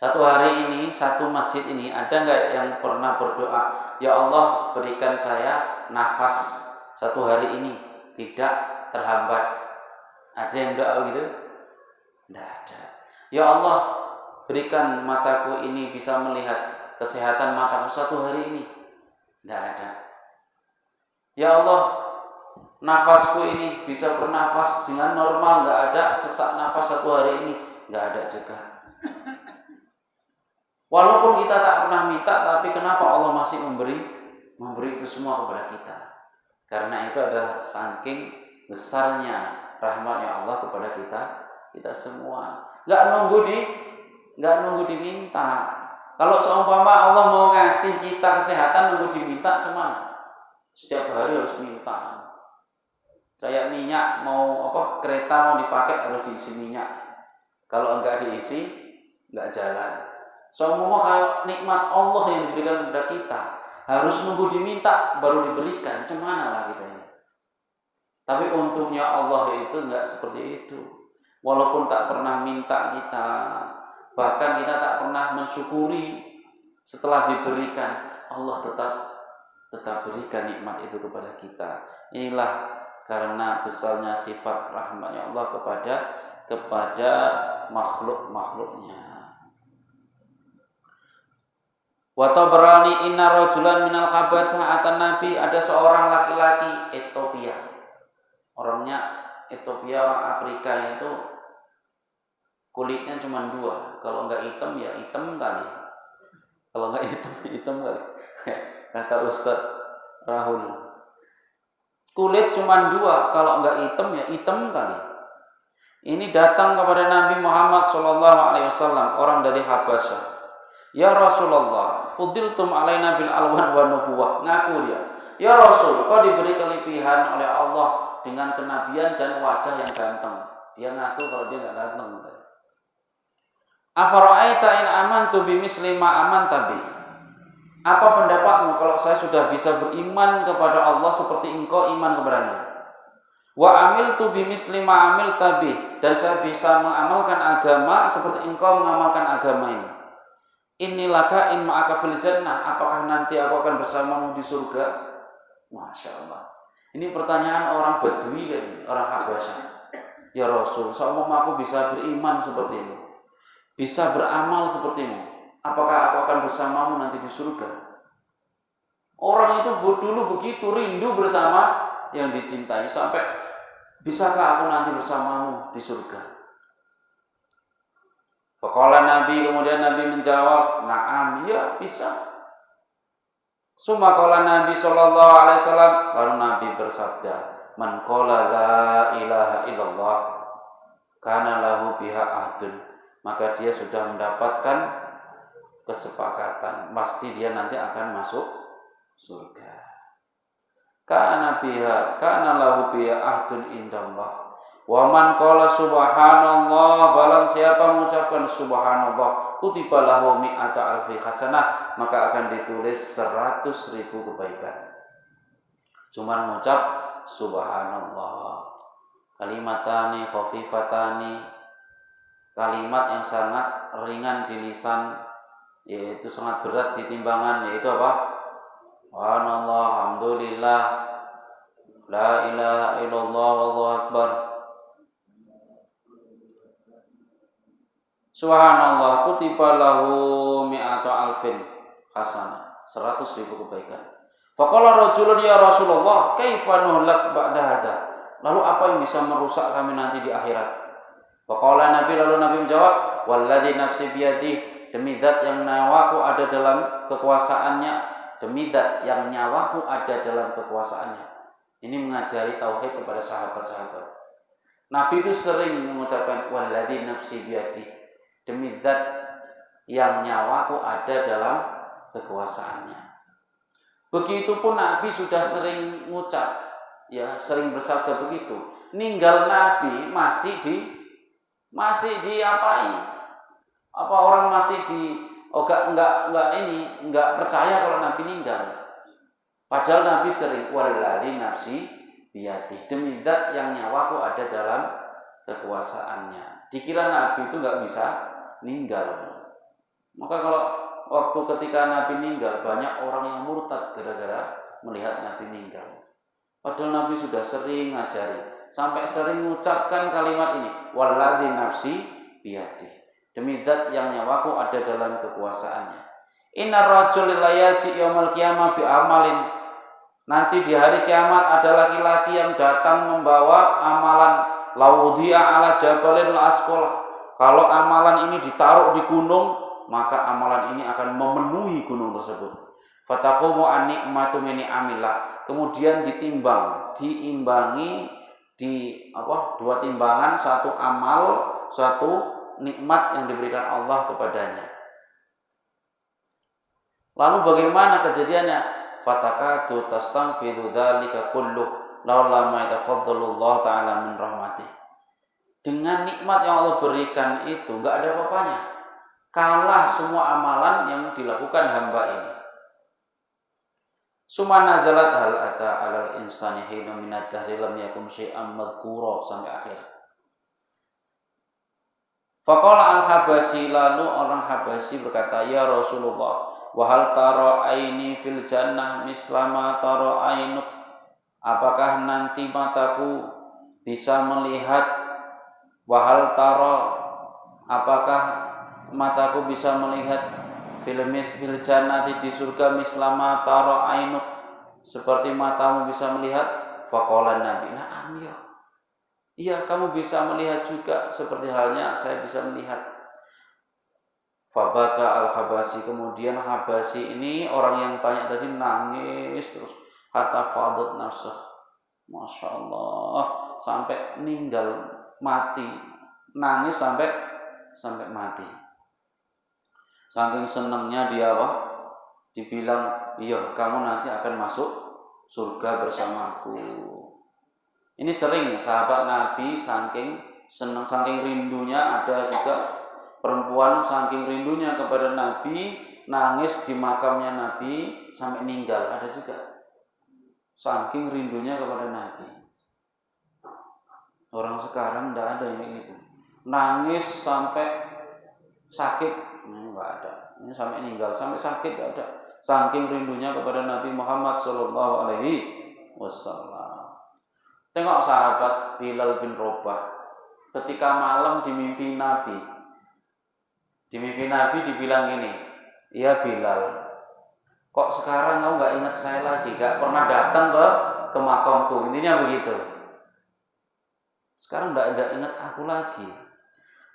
Speaker 1: 1 hari ini, 1 masjid ini, ada enggak yang pernah berdoa, ya Allah berikan saya nafas 1 hari ini tidak terhambat? Ada yang doa begitu? Tidak ada. Ya Allah berikan mataku ini bisa melihat, kesehatan mataku 1 hari ini. Tidak ada. Ya Allah nafasku ini bisa bernafas dengan normal, nggak ada sesak nafas 1 hari ini, nggak ada juga. Walaupun kita tak pernah minta, tapi kenapa Allah masih memberi itu semua kepada kita? Karena itu adalah saking besarnya rahmatnya Allah kepada kita semua. Nggak nunggu diminta. Kalau seumpama Allah mau ngasih kita kesehatan nunggu diminta, cuman setiap hari harus minta. Kayak minyak kereta mau dipakai harus diisi minyak. Kalau enggak diisi, enggak jalan. Seumpama kayak nikmat Allah yang diberikan kepada kita, harus nunggu diminta baru diberikan. Cemana lah kita ini. Tapi untungnya Allah itu enggak seperti itu. Walaupun tak pernah minta kita, bahkan kita tak pernah mensyukuri setelah diberikan, Allah tetap berikan nikmat itu kepada kita. Inilah karena besarnya sifat rahmatnya Allah kepada makhluk-makhluknya. Wa tabrani inna rajulan minal khabasah atan nabi, ada seorang laki-laki Ethiopia. Orangnya Ethiopia, orang Afrika itu kulitnya cuma 2. Kalau enggak hitam ya hitam kali. Kalau enggak hitam kali. Kata Ustaz Rahul. Kulit cuma 2, kalau enggak hitam ya hitam kali. Ini datang kepada Nabi Muhammad SAW, orang dari Habasyah. Ya Rasulullah, fudiltum alaina bil alwan wa nubuwah. Ngaku dia. Ya Rasul, kau diberi kelebihan oleh Allah dengan kenabian dan wajah yang ganteng. Dia ngaku kalau dia enggak ganteng. Afara'aita in amantu bimisli ma amanta bih. Apa pendapatmu kalau saya sudah bisa beriman kepada Allah seperti engkau iman kepadanya? Wa amiltu bimisli ma amilta bih, dan saya bisa mengamalkan agama seperti engkau mengamalkan agama ini. Innilaka in ma'aka fil jannah, apakah nanti aku akan bersamamu di surga? Masya Allah. Ini pertanyaan orang Badui kan, orang Habasyah. Ya Rasul, seumpama aku bisa beriman sepertimu, bisa beramal sepertimu, apakah aku akan bersamamu nanti di surga? Orang itu dulu begitu rindu bersama yang dicintai, sampai bisakah aku nanti bersamamu di surga? Faqala Nabi, kemudian Nabi menjawab, na'am, ya bisa. Summa qala Nabi sallallahu alaihi wasallam, lalu Nabi bersabda, man qala la ilaha illallah kana lahu biha ahdun, maka dia sudah mendapatkan kesepakatan, pasti dia nanti akan masuk surga. Kana lahu biha ahdun indallah. Wa man qala subhanallah, barang siapa mengucapkan subhanallah, kutiba lahu mi'ata alfi hasanah, maka akan ditulis 100.000 kebaikan. Cuma mengucap subhanallah. Kalimatani khafifatani, kalimat yang sangat ringan di lisan, yaitu sangat berat di timbangan, yaitu apa? Subhanallah, alhamdulillah, la ilaha illallah, wallahu akbar. Subhanallah, kutiba lahu mi'atu alfin hasanah, 100.000 kebaikan. Faqala rajulun ya Rasulullah, kaifa nuhlak ba'da hadza? Lalu apa yang bisa merusak kami nanti di akhirat? Faqala Nabi, lalu Nabi menjawab, walladzi nafsi biyadihi, demi zat yang nyawaku ada dalam kekuasaannya, demi zat yang nyawaku ada dalam kekuasaannya. Ini mengajari tauhid kepada sahabat-sahabat. Nabi itu sering mengucapkan walladzi nafsi biyadihi, demi zat yang nyawaku ada dalam kekuasaannya. Begitupun Nabi sudah sering mengucap, ya, sering bersabda begitu. Ninggal Nabi masih diapai? Apa orang masih enggak percaya kalau Nabi ninggal? Padahal Nabi sering walladzi nafsi biyadihi, demi zat yang nyawaku ada dalam kekuasaannya. Dikira Nabi itu enggak bisa ninggal. Maka kalau waktu ketika Nabi ninggal, banyak orang yang murtad gara-gara melihat Nabi ninggal. Padahal Nabi sudah sering ngajari, sampai sering mengucapkan kalimat ini, walladzi nafsi biyadihi, demi zat yang nyawaku ada dalam kekuasaannya. Innar rajul la yaji yaumil qiyamah bi amalin, Nanti di hari kiamat ada laki-laki yang datang membawa amalan laudhi'a ala jabalin la asqala. Kalau amalan ini ditaruh di gunung, maka amalan ini akan memenuhi gunung tersebut. Fataqumu an-ni'matu min ni'amillah. Kemudian diimbangi dua timbangan, satu amal, satu nikmat yang diberikan Allah kepadanya. Lalu bagaimana kejadiannya? Fatakadu tastanfidu dzalika kullu laula ma yatafaddalullah ta'ala min rahmatih. Dengan nikmat yang Allah berikan itu enggak ada apa-apanya. Kalah semua amalan yang dilakukan hamba ini. Suma nazalat hal ata alal insani hina minad dahri lam yakun syai'an madhkura sampai akhir. Faqala al-Habasyi, lalu orang Habasyi berkata, ya Rasulullah, wa hal tara aini fil jannah mislama tara ainuk. Apakah nanti mataku bisa melihat, wa hal tara, apakah mataku bisa melihat fil jannati di surga mislama tara ainuk, seperti matamu bisa melihat? Faqala Nabi, na'am ya. Iya, kamu bisa melihat juga seperti halnya saya bisa melihat. Fabaka al-Habasyi, kemudian Habasyi ini orang yang tanya tadi nangis terus. Hatta fadat nafsuh, Masya Allah, sampai meninggal, mati, nangis sampai mati. Saking senangnya dia dibilang, iya kamu nanti akan masuk surga bersamaku. Ini sering sahabat Nabi saking senang, saking rindunya. Ada juga perempuan saking rindunya kepada Nabi, nangis di makamnya Nabi sampai meninggal. Ada juga saking rindunya kepada Nabi. Orang sekarang tidak ada yang gitu, nangis sampai sakit, enggak ada. Ini sampai meninggal, sampai sakit enggak ada. Saking rindunya kepada Nabi Muhammad sallallahu alaihi wasallam. Tengok sahabat Bilal bin Rabah, ketika malam di mimpi Nabi. Di mimpi Nabi dibilang gini, ya Bilal, kok sekarang kamu gak ingat saya lagi, gak pernah datang ke makamku. Intinya begitu. Sekarang gak ingat aku lagi.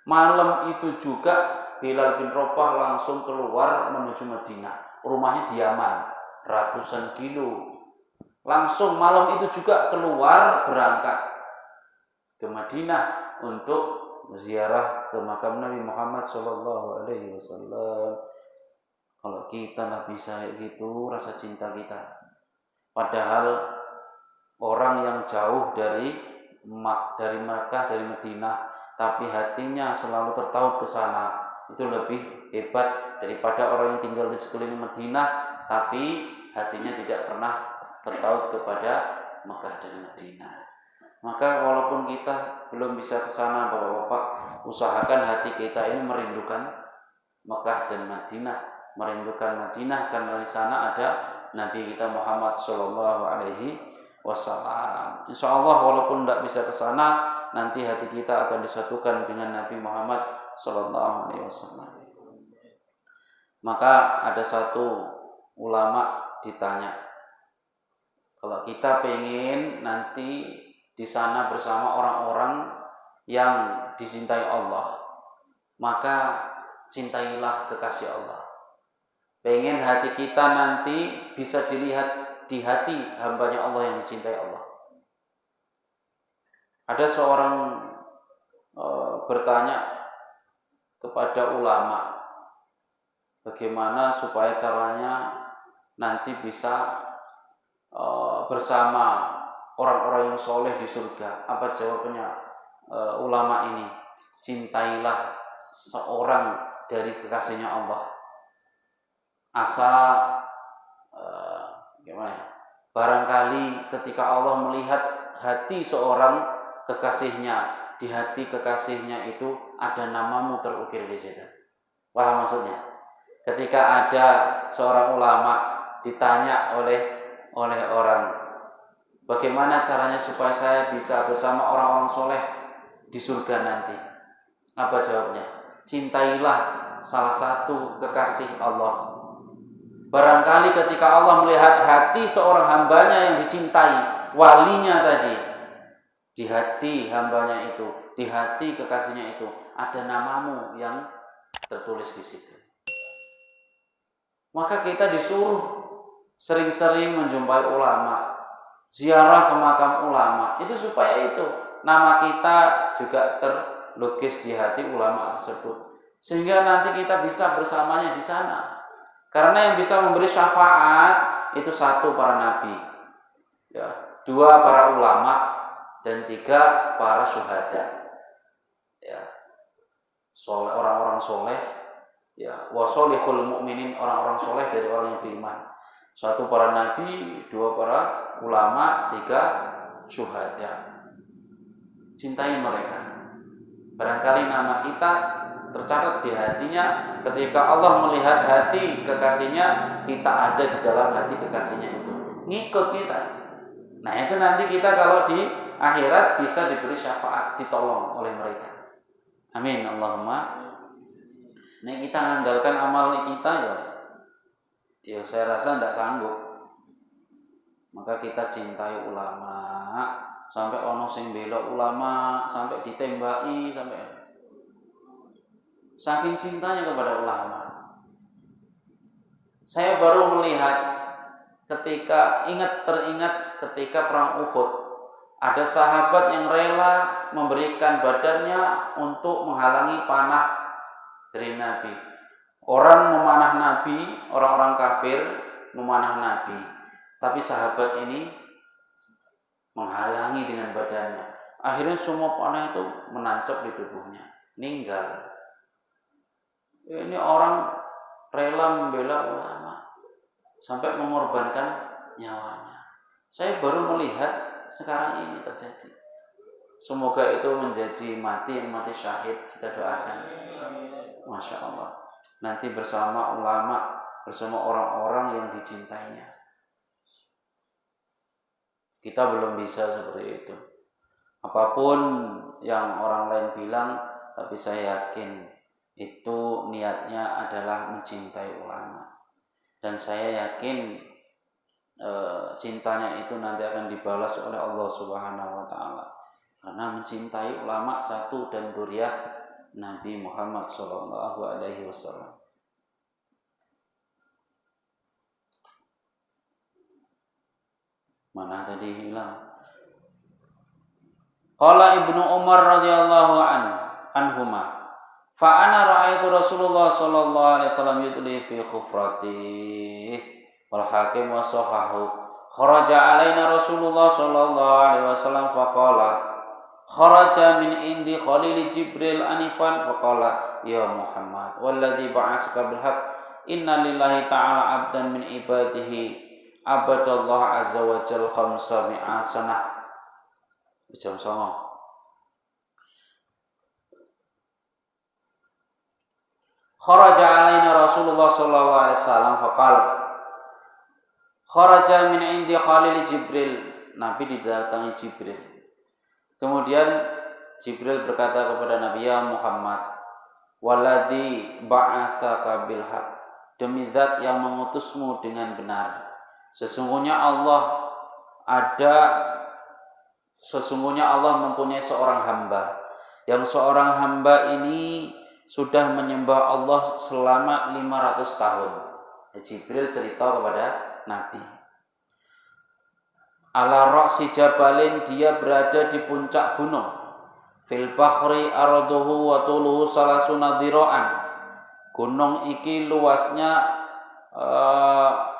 Speaker 1: Malam itu juga Bilal bin Rabah langsung keluar menuju Madinah. Rumahnya di Yaman, ratusan kilo. Langsung malam itu juga keluar berangkat ke Madinah untuk ziarah ke makam Nabi Muhammad sallallahu alaihi wasallam. Kalau kita Nabi saya gitu, rasa cinta kita. Padahal orang yang jauh dari Makkah, dari Madinah, tapi hatinya selalu tertaut ke sana, itu lebih hebat daripada orang yang tinggal di sekeliling Madinah tapi hatinya tidak pernah tertaut kepada Mekah dan Madinah. Maka walaupun kita belum bisa ke sana, Bapak-bapak, usahakan hati kita ini merindukan Mekah dan Madinah, merindukan Madinah karena di sana ada Nabi kita Muhammad sallallahu alaihi wasallam. Insyaallah walaupun tidak bisa ke sana, nanti hati kita akan disatukan dengan Nabi Muhammad sallallahu alaihi wasallam. Maka ada satu ulama ditanya, kalau kita pengen nanti di sana bersama orang-orang yang dicintai Allah, maka cintailah kekasih Allah. Pengen hati kita nanti bisa dilihat di hati hambanya Allah yang dicintai Allah. Ada seorang bertanya kepada ulama, bagaimana supaya caranya nanti bisa bersama orang-orang yang soleh di surga. Apa jawabannya ulama ini? Cintailah seorang dari kekasihnya Allah. Barangkali ketika Allah melihat hati seorang kekasihnya, di hati kekasihnya itu ada namamu terukir di situ. Paham maksudnya? Ketika ada seorang ulama ditanya oleh orang, bagaimana caranya supaya saya bisa bersama orang-orang soleh di surga nanti? Apa jawabnya? Cintailah salah satu kekasih Allah. Barangkali ketika Allah melihat hati seorang hambanya yang dicintai, walinya tadi, di hati hambanya itu, di hati kekasihnya itu, ada namamu yang tertulis di situ. Maka kita disuruh sering-sering menjumpai ulama, ziarah ke makam ulama, itu supaya itu nama kita juga terlukis di hati ulama tersebut, sehingga nanti kita bisa bersamanya di sana. Karena yang bisa memberi syafaat itu satu, para nabi, ya, dua, para ulama, dan tiga, para syuhada, ya, orang-orang soleh, ya, wasolihul mukminin, orang-orang soleh dari orang yang beriman. Satu, para nabi, dua, para ulama, tiga, syuhada. Cintai mereka. Barangkali nama kita tercatat di hatinya. Ketika Allah melihat hati kekasihnya, kita ada di dalam hati kekasihnya itu, ngikut kita. Nah, itu nanti kita kalau di akhirat bisa diberi syafaat, ditolong oleh mereka. Amin Allahumma. Nah, kita mengandalkan amal kita, ya saya rasa tidak sanggup. Maka kita cintai ulama, sampai ono sing bela ulama, sampai ditembaki, sampai saking cintanya kepada ulama. Saya baru melihat teringat ketika perang Uhud, ada sahabat yang rela memberikan badannya untuk menghalangi panah dari Nabi. Orang memanah Nabi, orang-orang kafir memanah Nabi, tapi sahabat ini menghalangi dengan badannya. Akhirnya semua panah itu menancap di tubuhnya, meninggal. Ini orang rela membela ulama sampai mengorbankan nyawanya. Saya baru melihat sekarang ini terjadi. Semoga itu menjadi mati syahid. Kita doakan. Masya Allah. Nanti bersama ulama, bersama orang-orang yang dicintainya. Kita belum bisa seperti itu. Apapun yang orang lain bilang, tapi saya yakin itu niatnya adalah mencintai ulama. Dan saya yakin cintanya itu nanti akan dibalas oleh Allah Subhanahu wa taala. Karena mencintai ulama satu dan dzurriyyah Nabi Muhammad sallallahu alaihi wasallam. Mana tadi hilang? Qala Ibnu Umar radhiyallahu anhuma, fa ana ra'aitu Rasulullah sallallahu alaihi wasallam yudli fi khufratih wal hakim wa sahahu. Kharaja alaina Rasulullah sallallahu alaihi wasallam faqala kharaja min indi Khalil Jibril anifan faqala ya Muhammad walladzi ba'asaka bil haqq inna lillahi ta'ala abdan min ibadihi abadallah azza wa jalla khamsa mi'at sanah. Jam 09.00. Kharaja alaina Rasulullah sallallahu alaihi wasallam faqala kharaja min indi Khalil Jibril. Nabi didatangi Jibril. Kemudian Jibril berkata kepada Nabi, ya Muhammad, waladhi ba'atsaka bil haq, demi zat yang mengutusmu dengan benar, sesungguhnya Allah mempunyai seorang hamba, yang seorang hamba ini sudah menyembah Allah selama 500 tahun. Jibril cerita kepada Nabi. Ala ra'si jabalin, dia berada di puncak gunung. Fil bahri araduhu wa tuluhu salasuna dhira'an. Gunung iki luasnya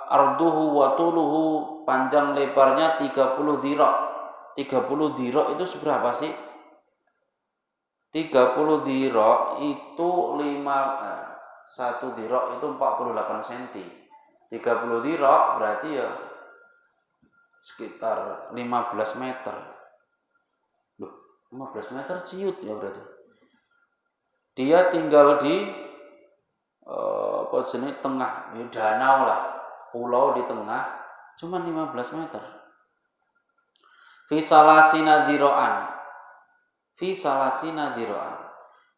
Speaker 1: arduhu wa tuluhu, panjang lebarnya 30 dhira'. 30 dhira' itu seberapa sih? 30 dhira' itu 1 dhira' itu 48 cm. 30 dhira' berarti ya sekitar 15 meter. Loh, 15 meter ciut ya berarti. Dia tinggal di tengah, ya danau lah, pulau di tengah, cuma 15 meter. Fi salasina dhira'an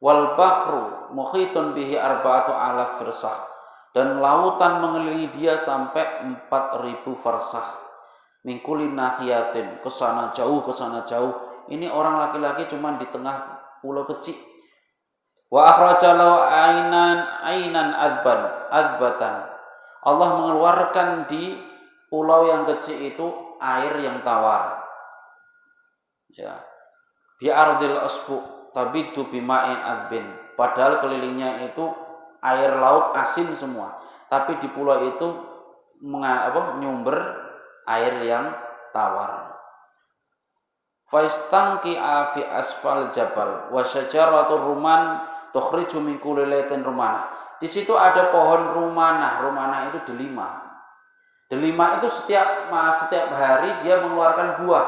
Speaker 1: wal bahru muhitun bihi arba'atu alaf firsah, dan lautan mengelilingi dia sampai 4.000 farsah. Min kulli nahiyatin, kesana jauh. Ini orang laki-laki cuma di tengah pulau kecil. Wa akhraja lahu ainan adbatan. Allah mengeluarkan di pulau yang kecil itu air yang tawar. Ya. Bi ardil asbu tabidu bima'in adbin. Padahal kelilingnya itu air laut asin semua, tapi di pulau itu nyumber air yang tawar. Faistanqi fi asfal jabal wa syajaratur ruman tukhriju min kulli laitin rumana. Di situ ada pohon rumanah. Rumanah itu delima. Delima itu setiap hari dia mengeluarkan buah.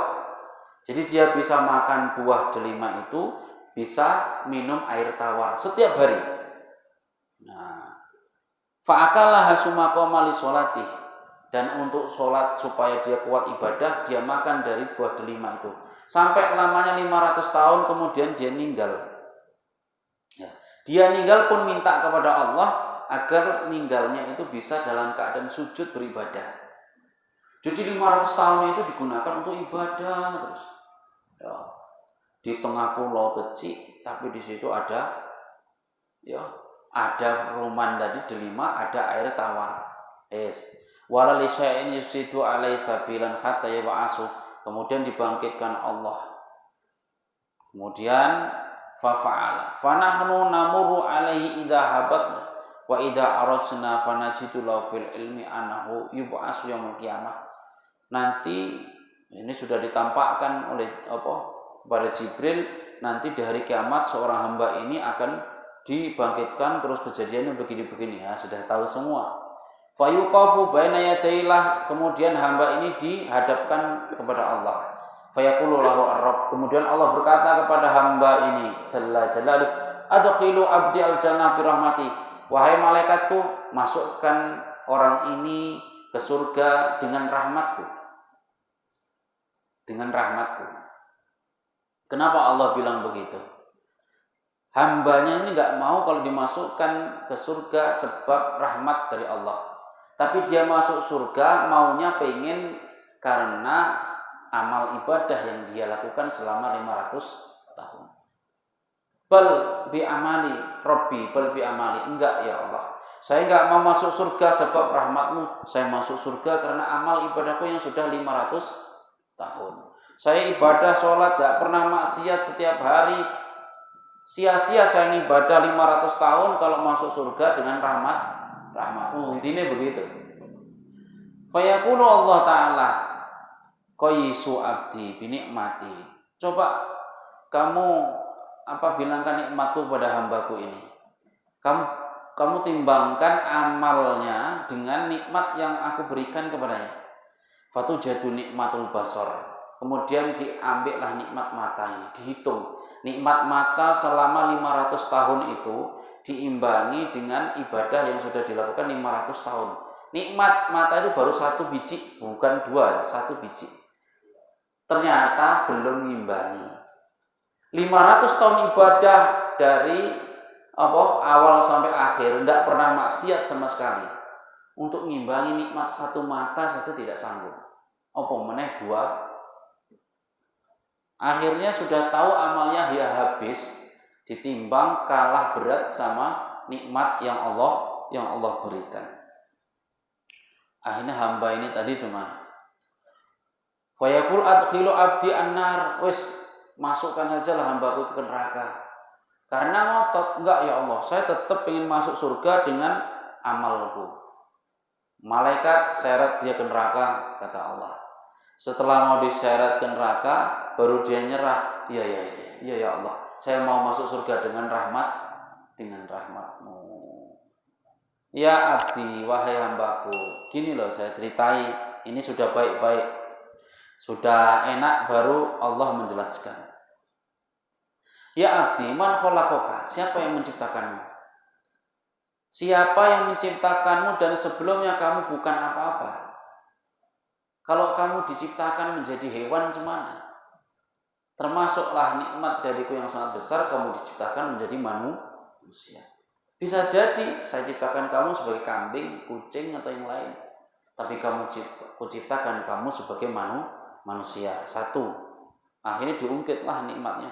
Speaker 1: Jadi dia bisa makan buah delima itu, bisa minum air tawar setiap hari. Nah, fa'akalaha sumaqama li sholatih. Dan untuk sholat supaya dia kuat ibadah, dia makan dari buah delima itu. Sampai lamanya 500 tahun, kemudian dia meninggal. Ya. Dia meninggal pun minta kepada Allah agar meninggalnya itu bisa dalam keadaan sujud beribadah. Jadi 500 tahun itu digunakan untuk ibadah terus. Ya. Di tengah pulau kecil, tapi di situ ada ruman tadi delima, ada air tawar. Wala li syai'in yusidu alai sabilan hatta yab'asu. Kemudian dibangkitkan Allah. Kemudian fa'ala. Fanahnu namuru alaihi idza habatna wa idza arajna fanajidu lahu fil ilmi annahu yub'asu yaumil qiyamah. Nanti ini sudah ditampakkan oleh kepada Jibril, nanti di hari kiamat seorang hamba ini akan dibangkitkan, terus kejadiannya begini-begini, ya sudah tahu semua. Fayuqafu baina yadayillah, kemudian hamba ini dihadapkan kepada Allah. Fayaqulu lahu ar-rabb, kemudian Allah berkata kepada hamba ini jalla jalaluh, adkhilu abdi al-jannah bi rahmati. Wahai malaikatku, masukkan orang ini ke surga dengan rahmatku. Dengan rahmatku. Kenapa Allah bilang begitu? Hambanya ini enggak mau kalau dimasukkan ke surga sebab rahmat dari Allah. Tapi dia masuk surga maunya pengen karena amal ibadah yang dia lakukan selama 500 tahun. Bal bi amali Rabbi, bal bi amali. Enggak ya Allah, saya enggak mau masuk surga sebab rahmatmu. Saya masuk surga karena amal ibadahku yang sudah 500 tahun. Saya ibadah sholat enggak pernah maksiat setiap hari. Sia-sia saya ibadah 500 tahun kalau masuk surga dengan rahmatmu. Intinya begitu. Fayaqulu Allah Ta'ala qaisu abdi binikmati. Coba kamu bilangkan nikmatku pada hambaku ini. Kamu timbangkan amalnya dengan nikmat yang aku berikan kepadanya. Fatujadu nikmatul basar. Kemudian diambillah nikmat mata ini, dihitung. Nikmat mata selama 500 tahun itu diimbangi dengan ibadah yang sudah dilakukan 500 tahun. Nikmat mata itu baru 1 biji, bukan 2, 1 biji. Ternyata belum ngimbangi. 500 tahun ibadah dari awal sampai akhir, tidak pernah maksiat sama sekali. Untuk ngimbangi nikmat 1 mata saja tidak sanggup. Apa meneh 2? Akhirnya sudah tahu amalnya ya habis, ditimbang kalah berat sama nikmat yang Allah berikan. Akhirnya hamba ini tadi cuma fayaqul adkhilu abdi annar, wis masukkan sajalah hambaku ke neraka. Karena ngotot, enggak ya Allah, saya tetap ingin masuk surga dengan amalku. Malaikat seret dia ke neraka, kata Allah. Setelah mau diseret ke neraka, baru dia nyerah. Iya ya Allah, saya mau masuk surga dengan rahmatmu. Ya abdi, wahai hambaku, gini loh saya ceritai, ini sudah baik-baik, sudah enak, baru Allah menjelaskan. Ya abdi, man khalaqaka, siapa yang menciptakanmu? Siapa yang menciptakanmu dan sebelumnya kamu bukan apa-apa? Kalau kamu diciptakan menjadi hewan semana, termasuklah nikmat dariku yang sangat besar, kamu diciptakan menjadi manusia. Bisa jadi saya ciptakan kamu sebagai kambing, kucing atau yang lain. Tapi kuciptakan kamu sebagai manusia. Satu. Akhirnya diungkitlah nikmatnya.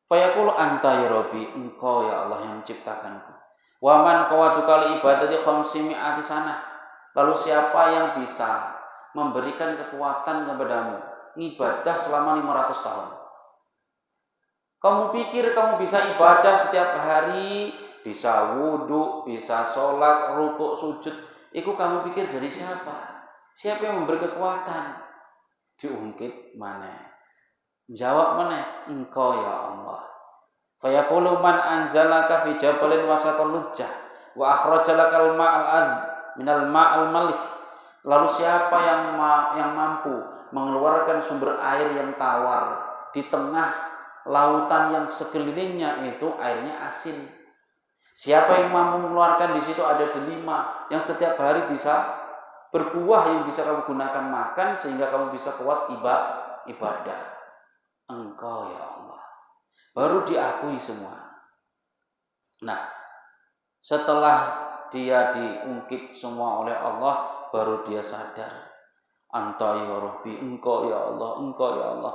Speaker 1: Fayaqulu anta ya Rabbi, engkau ya Allah yang menciptakanku. Wa man qawatukal ibadati khamsimi'ati sanah. Lalu siapa yang bisa memberikan kekuatan kepadamu ibadah selama 500 tahun? Kamu pikir kamu bisa ibadah setiap hari, bisa wudhu, bisa sholat, rukuk, sujud. Itu kamu pikir dari siapa? Siapa yang memberi kekuatan? Diungkit mana? Jawab mana? Engkau ya Allah. Fayaqulu man anzalaka fi jabalin wasatal lujjah wa akhrajalakal ma'al ad minal ma'al malih. Lalu siapa yang mampu mengeluarkan sumber air yang tawar di tengah lautan yang sekelilingnya itu airnya asin? Siapa yang mampu mengeluarkan di situ ada delima yang setiap hari bisa berbuah yang bisa kamu gunakan makan sehingga kamu bisa kuat ibadah? Engkau ya Allah. Baru diakui semua. Nah, setelah dia diungkit semua oleh Allah, baru dia sadar. Anta ya Rabbi, engkau ya Allah, engkau ya Allah.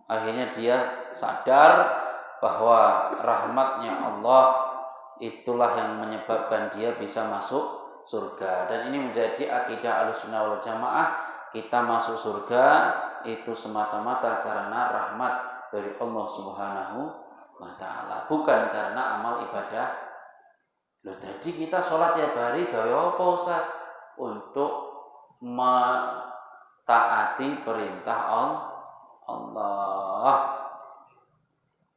Speaker 1: Akhirnya dia sadar bahwa rahmatnya Allah itulah yang menyebabkan dia bisa masuk surga. Dan ini menjadi akidah Ahlussunnah wal Jamaah. Kita masuk surga itu semata-mata karena rahmat dari Allah Subhanahu wa Ta'ala, bukan karena amal ibadah. Loh, jadi kita sholat tiap hari gawe apa Ustaz? Untuk mentaati perintah Allah.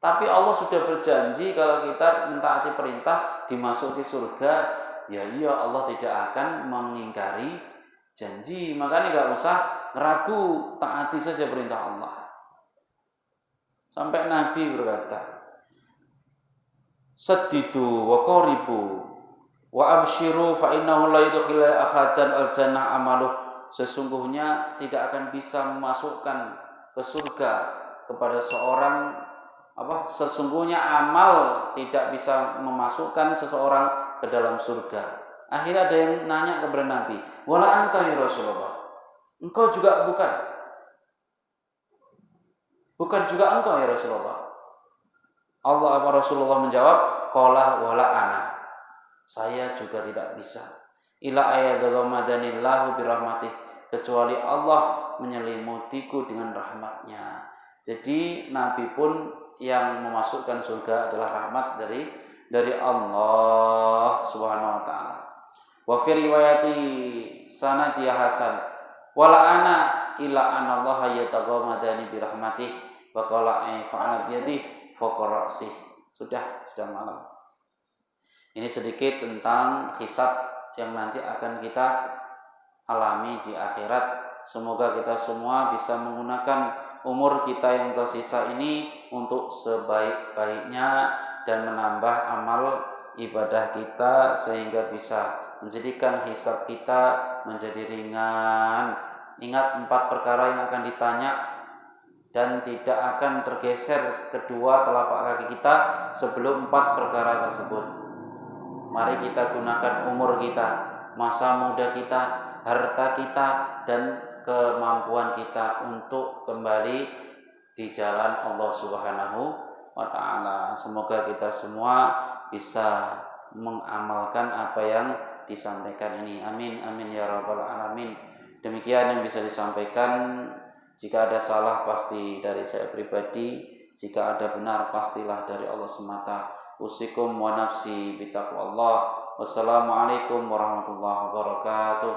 Speaker 1: Tapi Allah sudah berjanji kalau kita mentaati perintah dimasuki surga. Ya iya, Allah tidak akan mengingkari janji. Makanya gak usah ragu, taati saja perintah Allah. Sampai Nabi berkata, saddidu wa qaribu wa abshiru fa innahu la yudkhil ahadan al-jannah amaluh. Sesungguhnya tidak akan bisa memasukkan ke surga kepada seorang sesungguhnya amal tidak bisa memasukkan seseorang ke dalam surga. Akhirnya ada yang nanya kepada Nabi, wala anta ya Rasulullah, engkau juga bukan? Bukan juga engkau ya Rasulullah? Rasulullah menjawab, qala wala ana, saya juga tidak bisa. Ila ayadaghamadhanillahu birahmatih, kecuali Allah menyelimutiku dengan rahmatnya. Jadi Nabi pun yang memasukkan surga adalah rahmat dari Allah Subhanahu wa Ta'ala. Wa fi riwayati sanadiyah hasan, wala ana ila anallaha yataghamadani birahmatih wa qala fa'al biyadihi faqra'sih. Sudah malam. Ini sedikit tentang hisab yang nanti akan kita alami di akhirat. Semoga kita semua bisa menggunakan umur kita yang tersisa ini untuk sebaik-baiknya dan menambah amal ibadah kita sehingga bisa menjadikan hisab kita menjadi ringan. Ingat 4 perkara yang akan ditanya dan tidak akan tergeser kedua telapak kaki kita sebelum 4 perkara tersebut. Mari kita gunakan umur kita, masa muda kita, harta kita, dan kemampuan kita untuk kembali di jalan Allah Subhanahu wa Ta'ala. Semoga kita semua bisa mengamalkan apa yang disampaikan ini. Amin amin ya rabbal alamin. Demikian yang bisa disampaikan. Jika ada salah pasti dari saya pribadi, jika ada benar pastilah dari Allah semata. Usikum wa nafsi bitaqwallah. Wassalamualaikum warahmatullahi wabarakatuh.